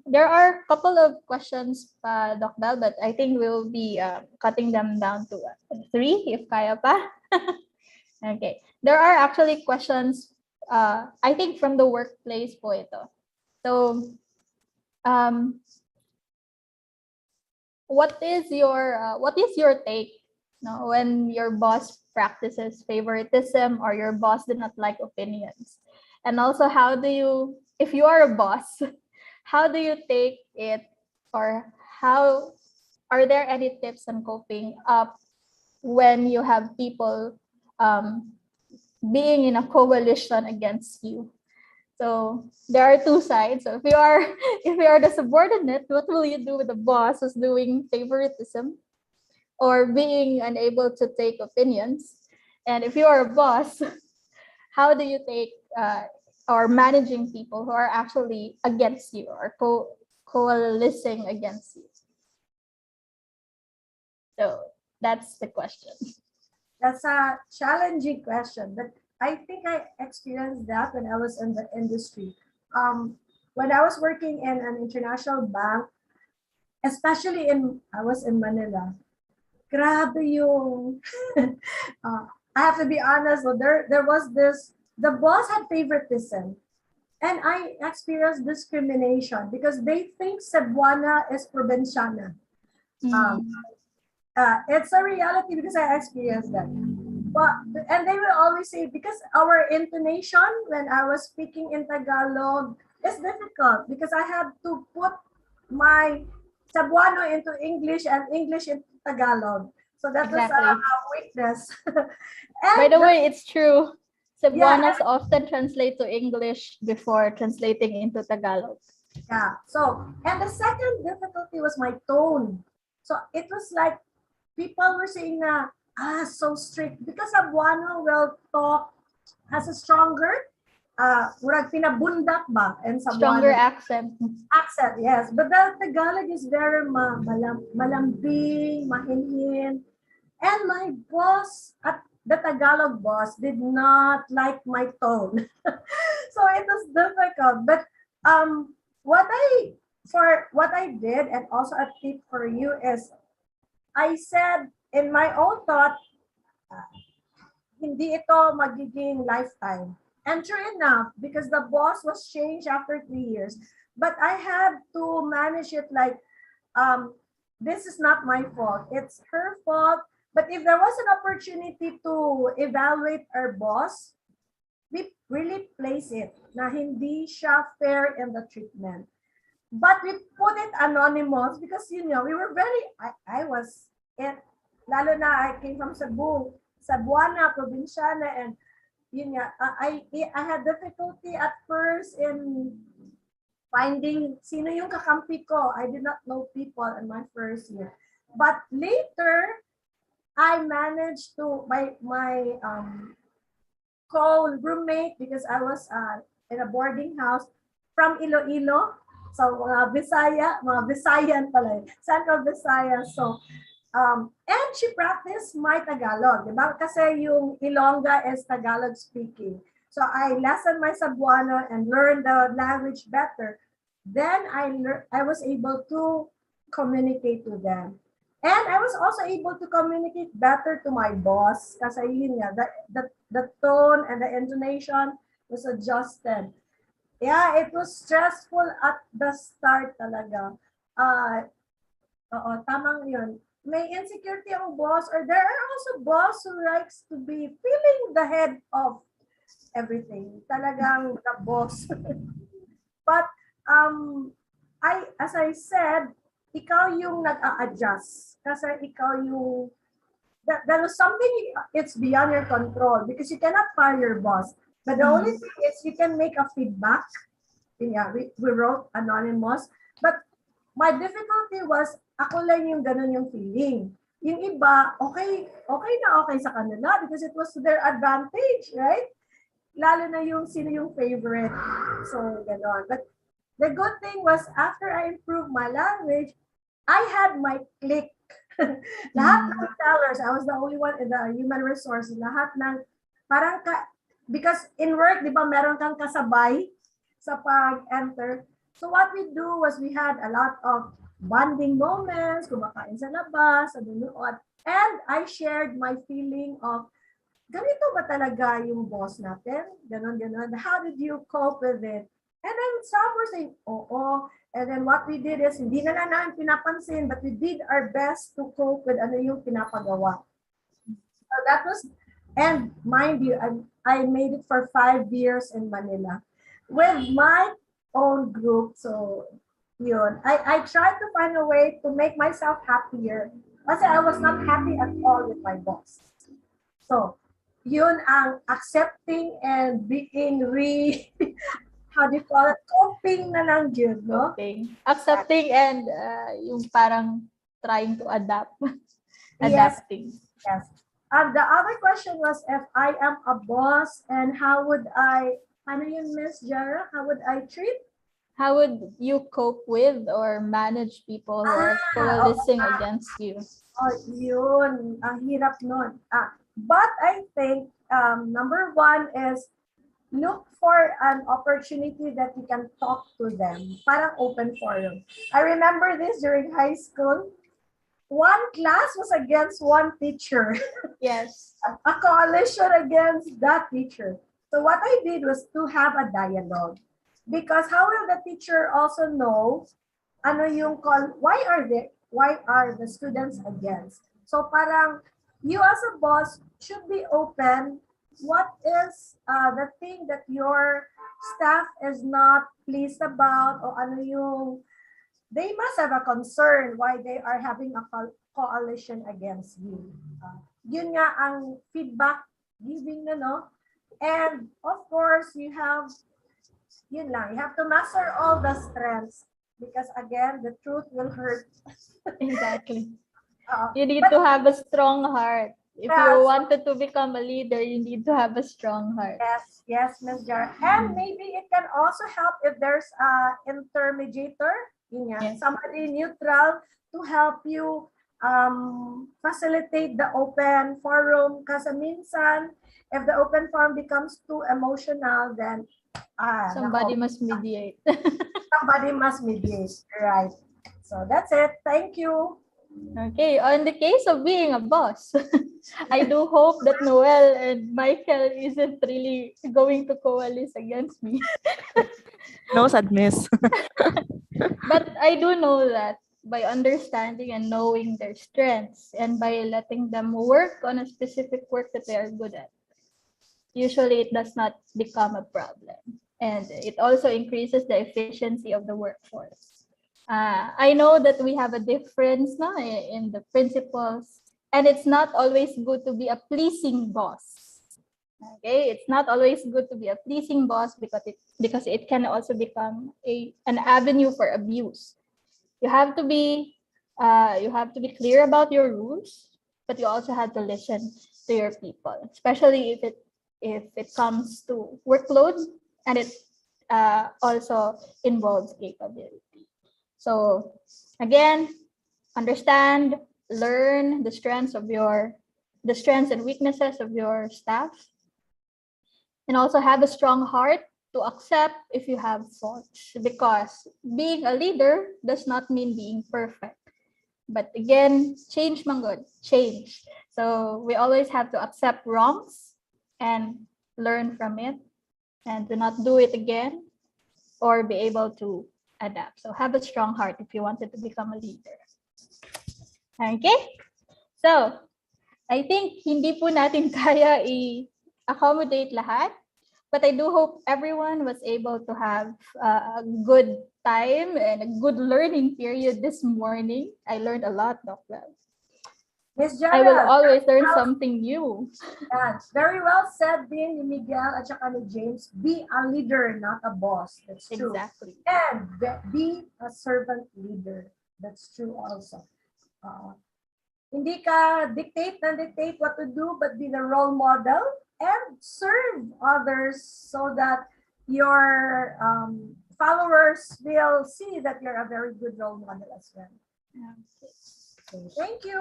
there are a couple of questions, Doc Bell, but I think we'll be cutting them down to 3 if kaya pa. Okay. There are actually questions, I think from the workplace po ito. So what is your take when your boss practices favoritism or your boss did not like opinions? And also, how do you, if you are a boss, how do you take it, or how are there any tips on coping up when you have people being in a coalition against you? So there are two sides. So if you are the subordinate, what will you do with the boss who's doing favoritism or being unable to take opinions? And if you are a boss, how do you take or managing people who are actually against you or coalescing against you? So that's the question. That's a challenging question, but I think I experienced that when I was in the industry. When I was working in an international bank, especially I was in Manila, grabe yung, I have to be honest, there was this, the boss had favoritism, and I experienced discrimination because they think Cebuana is Provinciana. It's a reality because I experienced that. And they will always say, because our intonation when I was speaking in Tagalog is difficult because I had to put my Cebuano into English and English into Tagalog. So that was a weakness. By the way, it's true. Cebuanas often translate to English before translating into Tagalog. Yeah. So, and the second difficulty was my tone. So it was like people were saying na, so strict because Cebuano will talk has a stronger, murag pinabundak ba? And Stronger accent. accent, yes. But the Tagalog is very malambing, mahinhin. And my boss, at the Tagalog boss, did not like my tone. So it was difficult. But what I did, and also a tip for you, is I said in my own thought, hindi ito magiging lifetime. And true enough, because the boss was changed after 3 years, but I had to manage it like, this is not my fault. It's her fault. But if there was an opportunity to evaluate our boss, we really place it na hindi siya fair in the treatment. But we put it anonymous because, you know, we were very, I was, lalo na I came from Cebu, Cebuana, Provinciana, and yun nga, I had difficulty at first in finding sino yung kakampi ko. I did not know people in my first year. But later, I managed to, my co-roommate, because I was in a boarding house from Iloilo. So, mga Visayan pala, Central Visayas. So, and she practiced my Tagalog, diba? Kasi yung Ilongga is Tagalog speaking. So I lessened my Cebuano and learned the language better. Then I was able to communicate to them. And I was also able to communicate better to my boss kasi yun nga, the tone and the intonation was adjusted. Yeah, it was stressful at the start talaga. Oo, tamang yun. May insecurity ang boss, or there are also boss who likes to be feeling the head of everything. Talagang the boss. But as I said, ikaw yung nag-a-adjust. Kasi ikaw yung, that was something, it's beyond your control because you cannot fire your boss. But the only thing is you can make a feedback. Yeah, we wrote anonymous. But my difficulty was, ako lang yung ganun yung feeling. Yung iba, okay sa kanila because it was to their advantage, right? Lalo na yung sino yung favorite. So, gano'n. But the good thing was, after I improved my language, I had my clique. Lahat ng tellers, I was the only one in the human resources. Lahat ng, parang because in work, di ba, meron kang kasabay sa pag-enter. So what we do was we had a lot of bonding moments, kumakain sa labas, sa dunuot. And I shared my feeling of, ganito ba talaga yung boss natin? Ganon. How did you cope with it? And then some were saying, oo. And then what we did is, hindi na namin pinapansin, but we did our best to cope with ano yung pinapagawa. So that was, and mind you, I made it for 5 years in Manila with my own group. So yun, I tried to find a way to make myself happier kasi I was not happy at all with my boss. So yun ang accepting and being how do you call it? Coping na lang yun, no? Coping. Accepting and yung parang trying to adapt. Adapting. Yes. The other question was if I am a boss and how would I, ano yun, Miss Jara? How would I treat? How would you cope with or manage people who are coalescing against you? Oh, yun. Ang hirap nun. But I think number one is look for an opportunity that you can talk to them. Parang open forum. I remember this during high school. One class was against one teacher. Yes. A coalition against that teacher. So what I did was to have a dialogue. Because how will the teacher also know ano yung why are the students against? So parang you as a boss should be open. What is the thing that your staff is not pleased about, o ano yung they must have a concern why they are having a coalition against you. Yun nga ang feedback giving na, no? And of course, you have to master all the strengths because again, the truth will hurt. Exactly. You need to have a strong heart. If Yeah, you so- wanted to become a leader, you need to have a strong heart. Yes, Ms. Jara. And maybe it can also help if there's a intermediator, yun nga, Yes. somebody neutral to help you facilitate the open forum. Kasi minsan, if the open forum becomes too emotional, then Somebody nako, must mediate. somebody must mediate. Right. So that's it. Thank you. Okay, on the case of being a boss, I do hope that Noel and Michael isn't really going to coalesce against me. No sadness. But I do know that by understanding and knowing their strengths and by letting them work on a specific work that they are good at, usually it does not become a problem. And it also increases the efficiency of the workforce. I know that we have a difference now in the principles, and it's not always good to be a pleasing boss. Okay, it's not always good to be a pleasing boss because it can also become an avenue for abuse. You have to be clear about your rules, but you also have to listen to your people, especially if it comes to workload and it also involves capability. So again, understand, learn the strengths and weaknesses of your staff, and also have a strong heart to accept if you have faults, because being a leader does not mean being perfect. But again, change manggod, change. So we always have to accept wrongs and learn from it and do not do it again or be able to adapt. So have a strong heart if you wanted to become a leader. Okay? So, I think hindi po natin kaya i-accommodate lahat. But I do hope everyone was able to have a good time and a good learning period this morning. I learned a lot, Dr. Ms. I will Jara, always learn something new. very well said din ni Miguel at saka ni James. Be a leader, not a boss. That's true. Exactly. And be a servant leader. That's true also. Hindi ka dictate what to do, but be the role model and serve others so that your followers will see that you're a very good role model as well. So, thank you.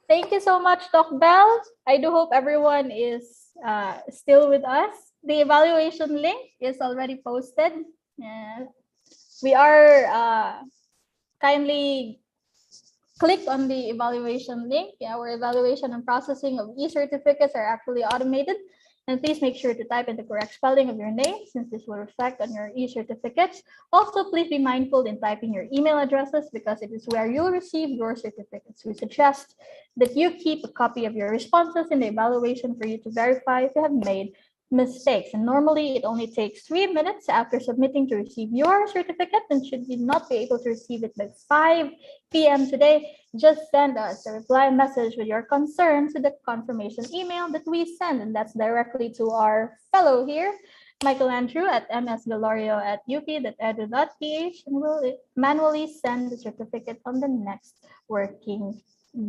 Thank you so much, Doc Bell. I do hope everyone is still with us. The evaluation link is already posted. We are kindly click on the evaluation link. Our evaluation and processing of e-certificates are actually automated. And please make sure to type in the correct spelling of your name, since this will reflect on your e-certificates. Also, please be mindful in typing your email addresses because it is where you'll receive your certificates. We suggest that you keep a copy of your responses in the evaluation for you to verify if you have made mistakes. And normally it only takes 3 minutes after submitting to receive your certificate. And should you not be able to receive it by 5 p.m. today, just send us a reply message with your concerns to the confirmation email that we send, and that's directly to our fellow here, Michael Andrew at msgalorio@up.edu.ph, and we'll manually send the certificate on the next working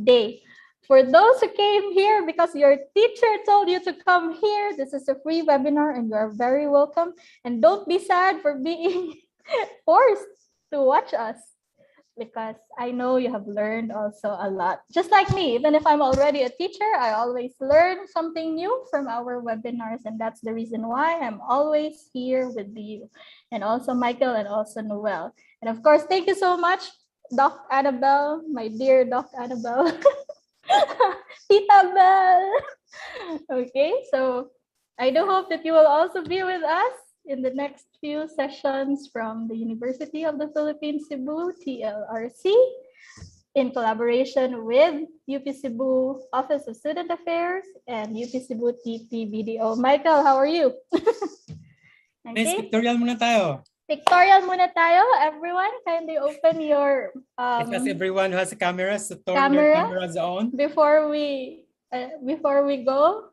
day. For those who came here because your teacher told you to come here, this is a free webinar and you are very welcome. And don't be sad for being forced to watch us, because I know you have learned also a lot. Just like me, even if I'm already a teacher, I always learn something new from our webinars, and that's the reason why I'm always here with you. And also Michael and also Noel. And of course, thank you so much, Doc Annabelle, my dear Doc Annabelle. Tita Bell. Okay, so I do hope that you will also be with us in the next few sessions from the University of the Philippines Cebu, TLRC, in collaboration with UP Cebu Office of Student Affairs and UP Cebu TPBDO. Michael, how are you? Miss, pictorial muna tayo. Pictorial muna tayo. Everyone, kindly open your Because everyone who has a camera, so turn camera your cameras on. before we go.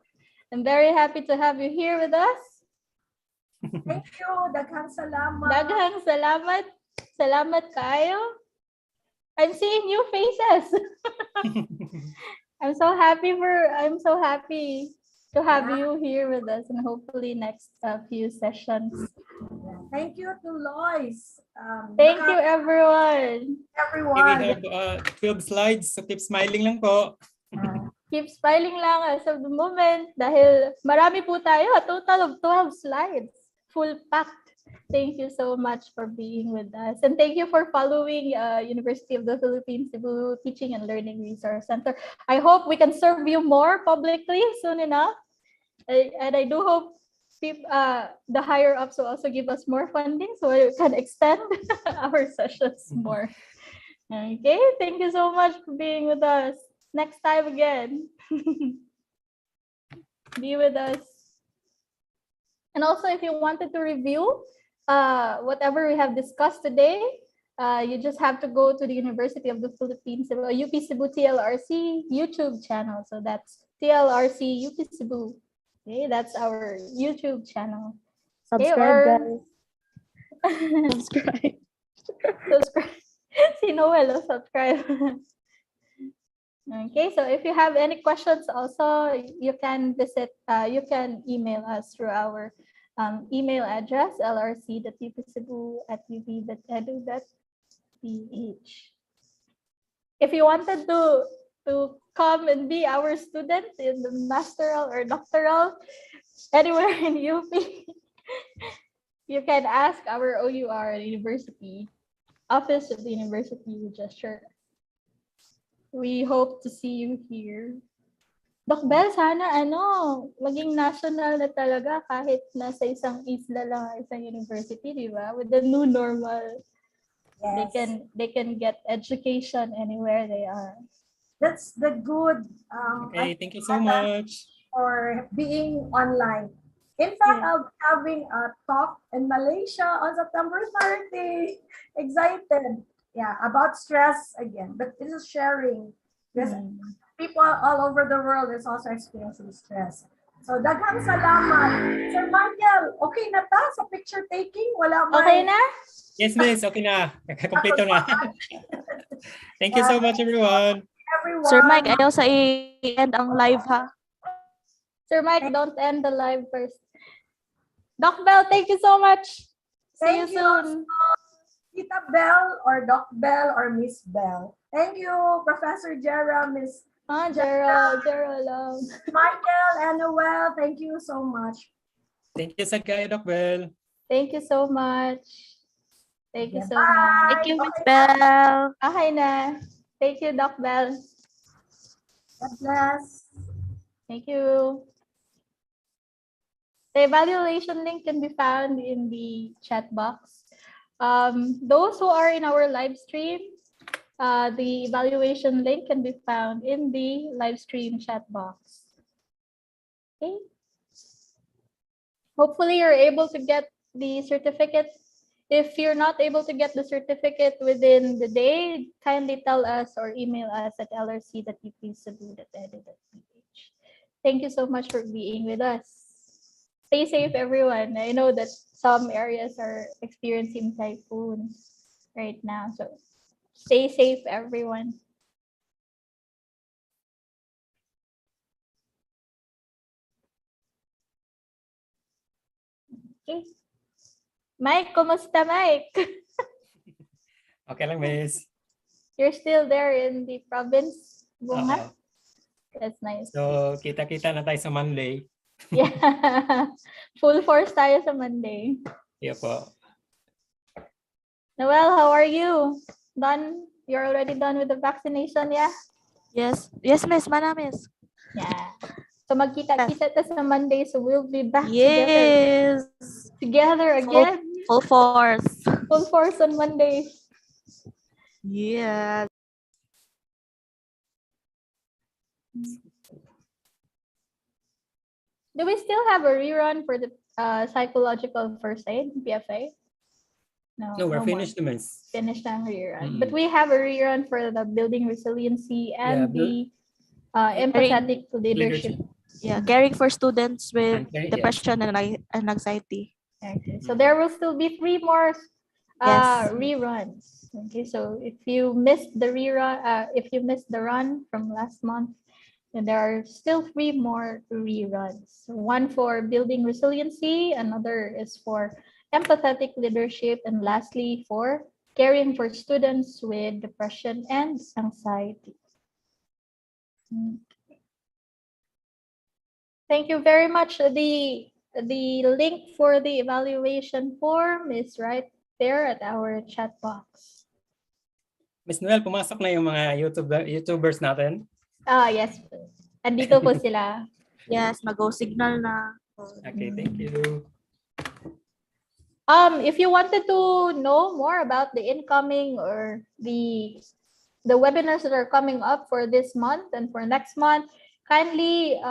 I'm very happy to have you here with us. Thank you. Daghang salamat. Daghang salamat. Salamat kayo. I'm seeing new faces. I'm so happy to have you here with us, and hopefully next few sessions. Thank you to Lois. Thank you, everyone. Okay, we Everyone. have 12 slides, so keep smiling lang po. Keep smiling lang as of the moment dahil marami po tayo, a total of 12 slides, full packed. Thank you so much for being with us. And thank you for following University of the Philippines Cebu Teaching and Learning Resource Center. I hope we can serve you more publicly soon enough. And I do hope the higher ups will also give us more funding so we can extend our sessions more. Okay, thank you so much for being with us. Next time again. Be with us. And also, if you wanted to review whatever we have discussed today, you just have to go to the University of the Philippines, UP Cebu TLRC YouTube channel. So that's TLRC UP Cebu. Okay, that's our YouTube channel. Subscribe, Okay, guys. Subscribe. subscribe. Si Noel, subscribe. Okay, so if you have any questions also, you can you can email us through our email address, lrc.upcebu@ub.edu.ph. If you wanted to come and be our student in the masteral or doctoral anywhere in UP, you can ask our OUR University, Office of the University Register. We hope to see you here. Doc Bell, sana maging national na talaga kahit nasa isang isla lang, isang university, di ba? With the new normal, Yes. they can get education anywhere they are. That's the good Okay, thank you so much. for being online. In fact, Yeah. I'll be having a talk in Malaysia on September 30. Excited. Yeah, about stress again. But this is sharing. Because people all over the world is also experiencing stress. So, daghang salamat. Sir Michael, okay na ta sa picture taking? Wala Okay na? Yes, miss. Okay na. Kompleto na. Thank you so much, everyone. Everyone. Sir Mike, ayaw sa i-end ang live, ha? Sir Mike, don't end the live first. Doc Bell, thank you so much. See you Thank you. soon. Tita Bell or Doc Bell or Miss Bell. Thank you, Professor Jera, Miss Gerald. Michael and Noel. Thank you so much. Thank you sa kayo, Doc Bell. Thank you so much. Thank you so Bye. much. Thank you, Miss Bell. Okay na. Thank you, Doc Bell. God bless. Thank you. The evaluation link can be found in the chat box. Those who are in our live stream, the evaluation link can be found in the live stream chat box. Okay. Hopefully you're able to get the certificate. If you're not able to get the certificate within the day, kindly tell us or email us at lrc.upcebu.edu.ph. Thank you so much for being with us. Stay safe, everyone. I know that some areas are experiencing typhoons right now, so stay safe, everyone. Okay. Mike, kumusta, Mike? Okay lang, miss. You're still there in the province, Bunga? Oo. That's nice. So, kita-kita na tayo sa Monday. Yeah. Full force tayo sa Monday. Yeah po. Noel, how are you? Done? You're already done with the vaccination, yeah? Yes. Yes, Miss. Mana, Miss. Yeah. So magkita-kita ta sa Monday, so we'll be back Yes. together again. Full force. Full force on Monday. Yeah. Do we still have a rerun for the psychological first aid, PFA? No, we're more. finished, miss. Finished ang rerun. Mm. But we have a rerun for the building resiliency and the empathetic leadership. Yeah, caring for students with Okay, depression and anxiety. Okay. So there will still be 3 more Yes. reruns. Okay, so if you missed the run from last month, then there are still 3 more reruns. One for building resiliency, another is for empathetic leadership, and lastly for caring for students with depression and anxiety. Thank you very much. The link for the evaluation form is right there at our chat box. Miss Noel, pumasok na yung mga YouTubers natin. Yes. Andito po sila. Yes, mag-go signal na. Okay, thank you. If you wanted to know more about the incoming or the webinars that are coming up for this month and for next month, kindly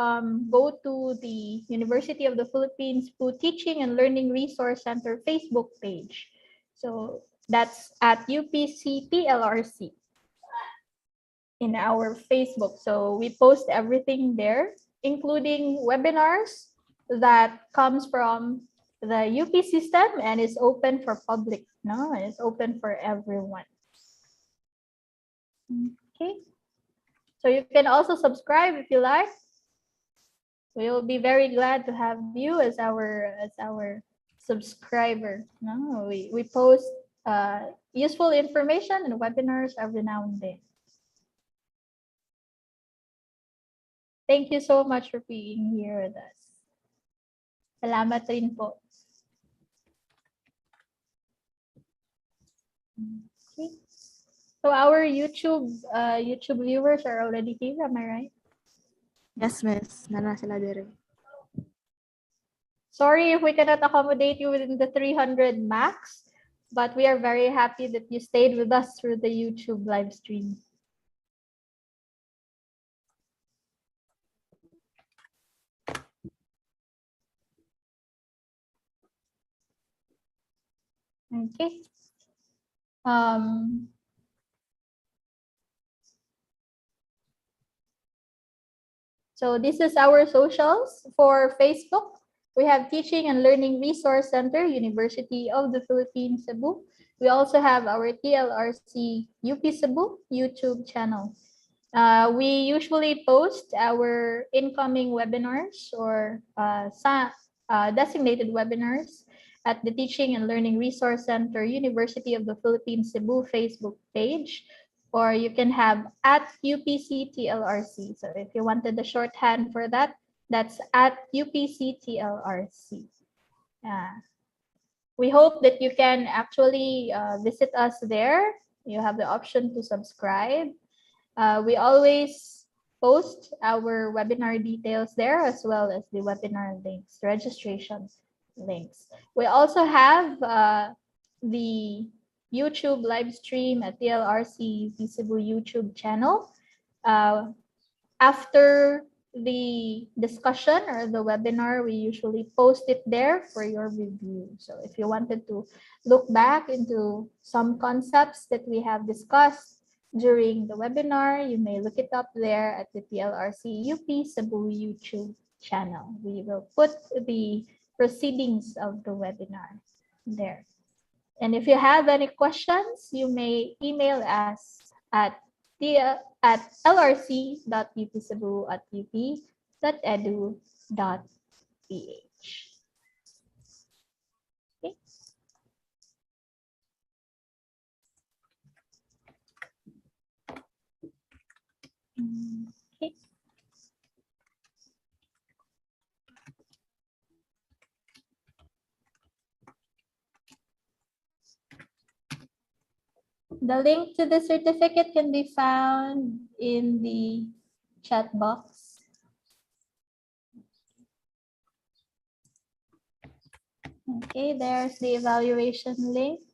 go to the University of the Philippines Teaching and Learning Resource Center Facebook page. So that's at UPCTLRC in our Facebook. So we post everything there, including webinars that comes from the UP system and is open for public, no? And it's open for everyone. Okay. So you can also subscribe if you like. We will be very glad to have you as our subscriber. No, we post useful information and webinars every now and then. Thank you so much for being here with us. Salamat rin po. Okay. So our YouTube viewers are already here, am I right? Yes, miss. Nana sila dire. Sorry if we cannot accommodate you within the 300 max, but we are very happy that you stayed with us through the YouTube live stream. Okay. So this is our socials for Facebook. We have Teaching and Learning Resource Center, University of the Philippines, Cebu. We also have our TLRC UP Cebu YouTube channel. We usually post our incoming webinars or designated webinars at the Teaching and Learning Resource Center, University of the Philippines, Cebu Facebook page, or you can have at UPCTLRC. So if you wanted the shorthand for that, that's at UPCTLRC. We hope that you can actually visit us there. You have the option to subscribe. We always post our webinar details there as well as the webinar links, registration links. We also have the YouTube live stream at TLRC Cebu YouTube channel. After the discussion or the webinar, we usually post it there for your review. So if you wanted to look back into some concepts that we have discussed during the webinar, you may look it up there at the TLRC UP Cebu YouTube channel. We will put the proceedings of the webinar there. And if you have any questions, you may email us at lrc.upcebu@up.edu.ph. Okay. Okay. The link to the certificate can be found in the chat box. Okay, there's the evaluation link.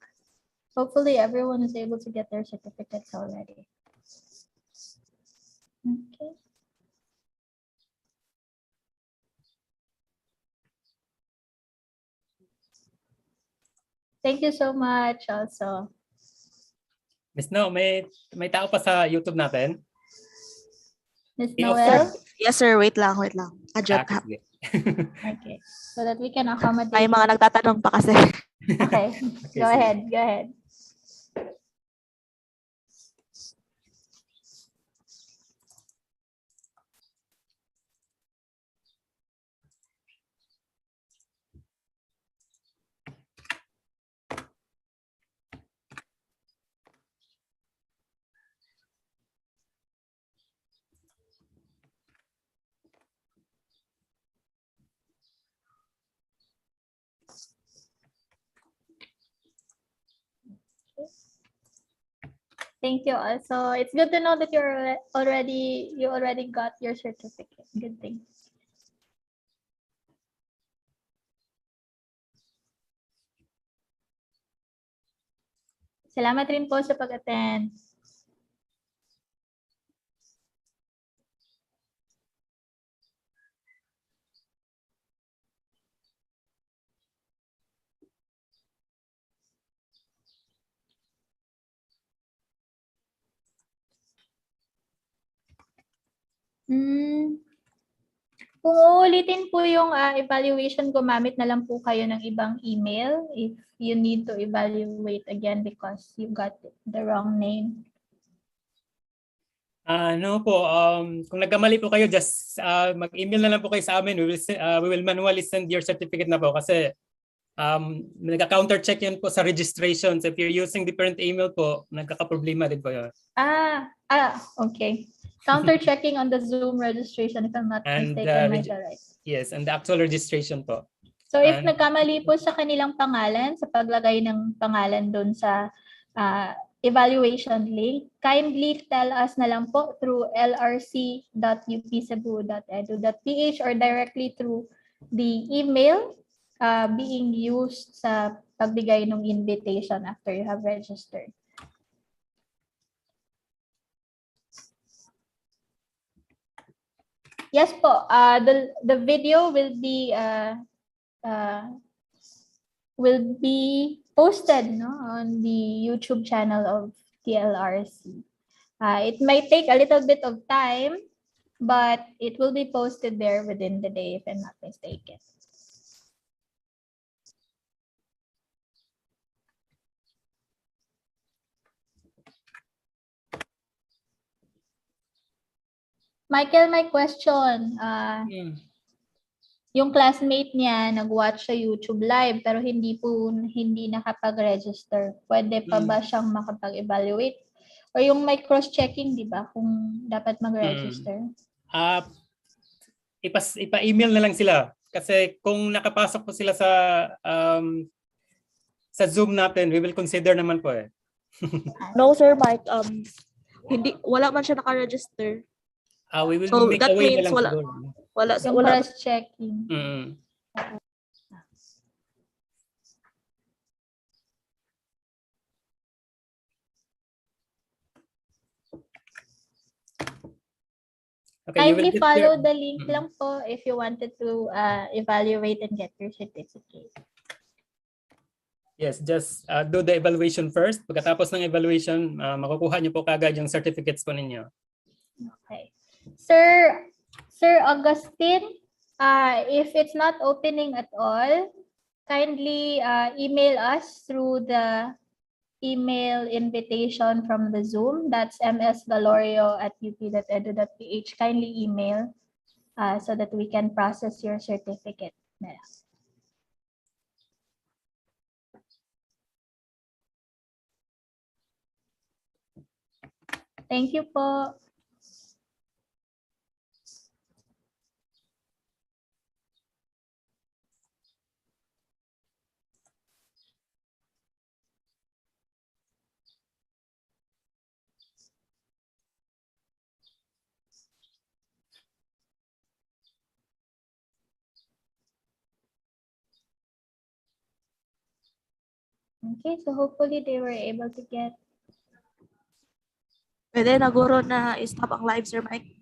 Hopefully everyone is able to get their certificates already. Okay. Thank you so much also. Miss No, may tao pa sa YouTube natin? Ms. Okay, Noel? Yes, sir. Wait lang. Adjust. sige. Okay, so that we can accommodate. May mga nagtatanong pa kasi. Okay, Okay, go sige. ahead, go ahead. Thank you also. It's good to know that you already got your certificate. Good thing. Salamat rin po sa pag-attend. Kung uulitin po yung evaluation, gumamit na lang po kayo ng ibang email if you need to evaluate again because you got the wrong name. No po, kung nagkamali po kayo, just mag-email na lang po kayo sa amin. We will manually send your certificate na po kasi nagka-counter check yan po sa registrations. If you're using different email po, nagkakaproblema din po yun. Okay. Counter checking on the Zoom registration if I'm not And, mistaken, Michael, right? Yes, and the actual registration po. So if And- nagkamali po sa kanilang pangalan, sa paglagay ng pangalan doon sa evaluation link, kindly tell us na lang po through lrc.upcebu.edu.ph or directly through the email being used sa pagbigay ng invitation after you have registered. Yes po, the video will be posted on the YouTube channel of TLRC. It might take a little bit of time, but it will be posted there within the day if I'm not mistaken. Michael, my question. Yung classmate niya nag-watch sa YouTube live pero hindi nakapag-register. Pwede pa ba siyang makapag-evaluate? O yung may cross-checking, di ba? Kung dapat mag-register. Ipa-email na lang sila. Kasi kung nakapasok po sila sa Zoom natin, we will consider naman po eh. No, Sir Mike. Wala man siya naka-register. We will So, make that a way na means lang wala. siguro. Yung cross-checking. Okay, you will Kindly get follow your- the link lang po if you wanted to evaluate and get your certificate. Yes, just do the evaluation first. Pagkatapos ng evaluation, makukuha niyo po kagad yung certificates po ninyo. Okay. Sir Augustine, if it's not opening at all, kindly email us through the email invitation from the Zoom. That's msgalorio@up.edu.ph. Kindly email so that we can process your certificate. Thank you po. Okay, so hopefully they were able to get. Pwede na guro na stop ang live, Sir Mike.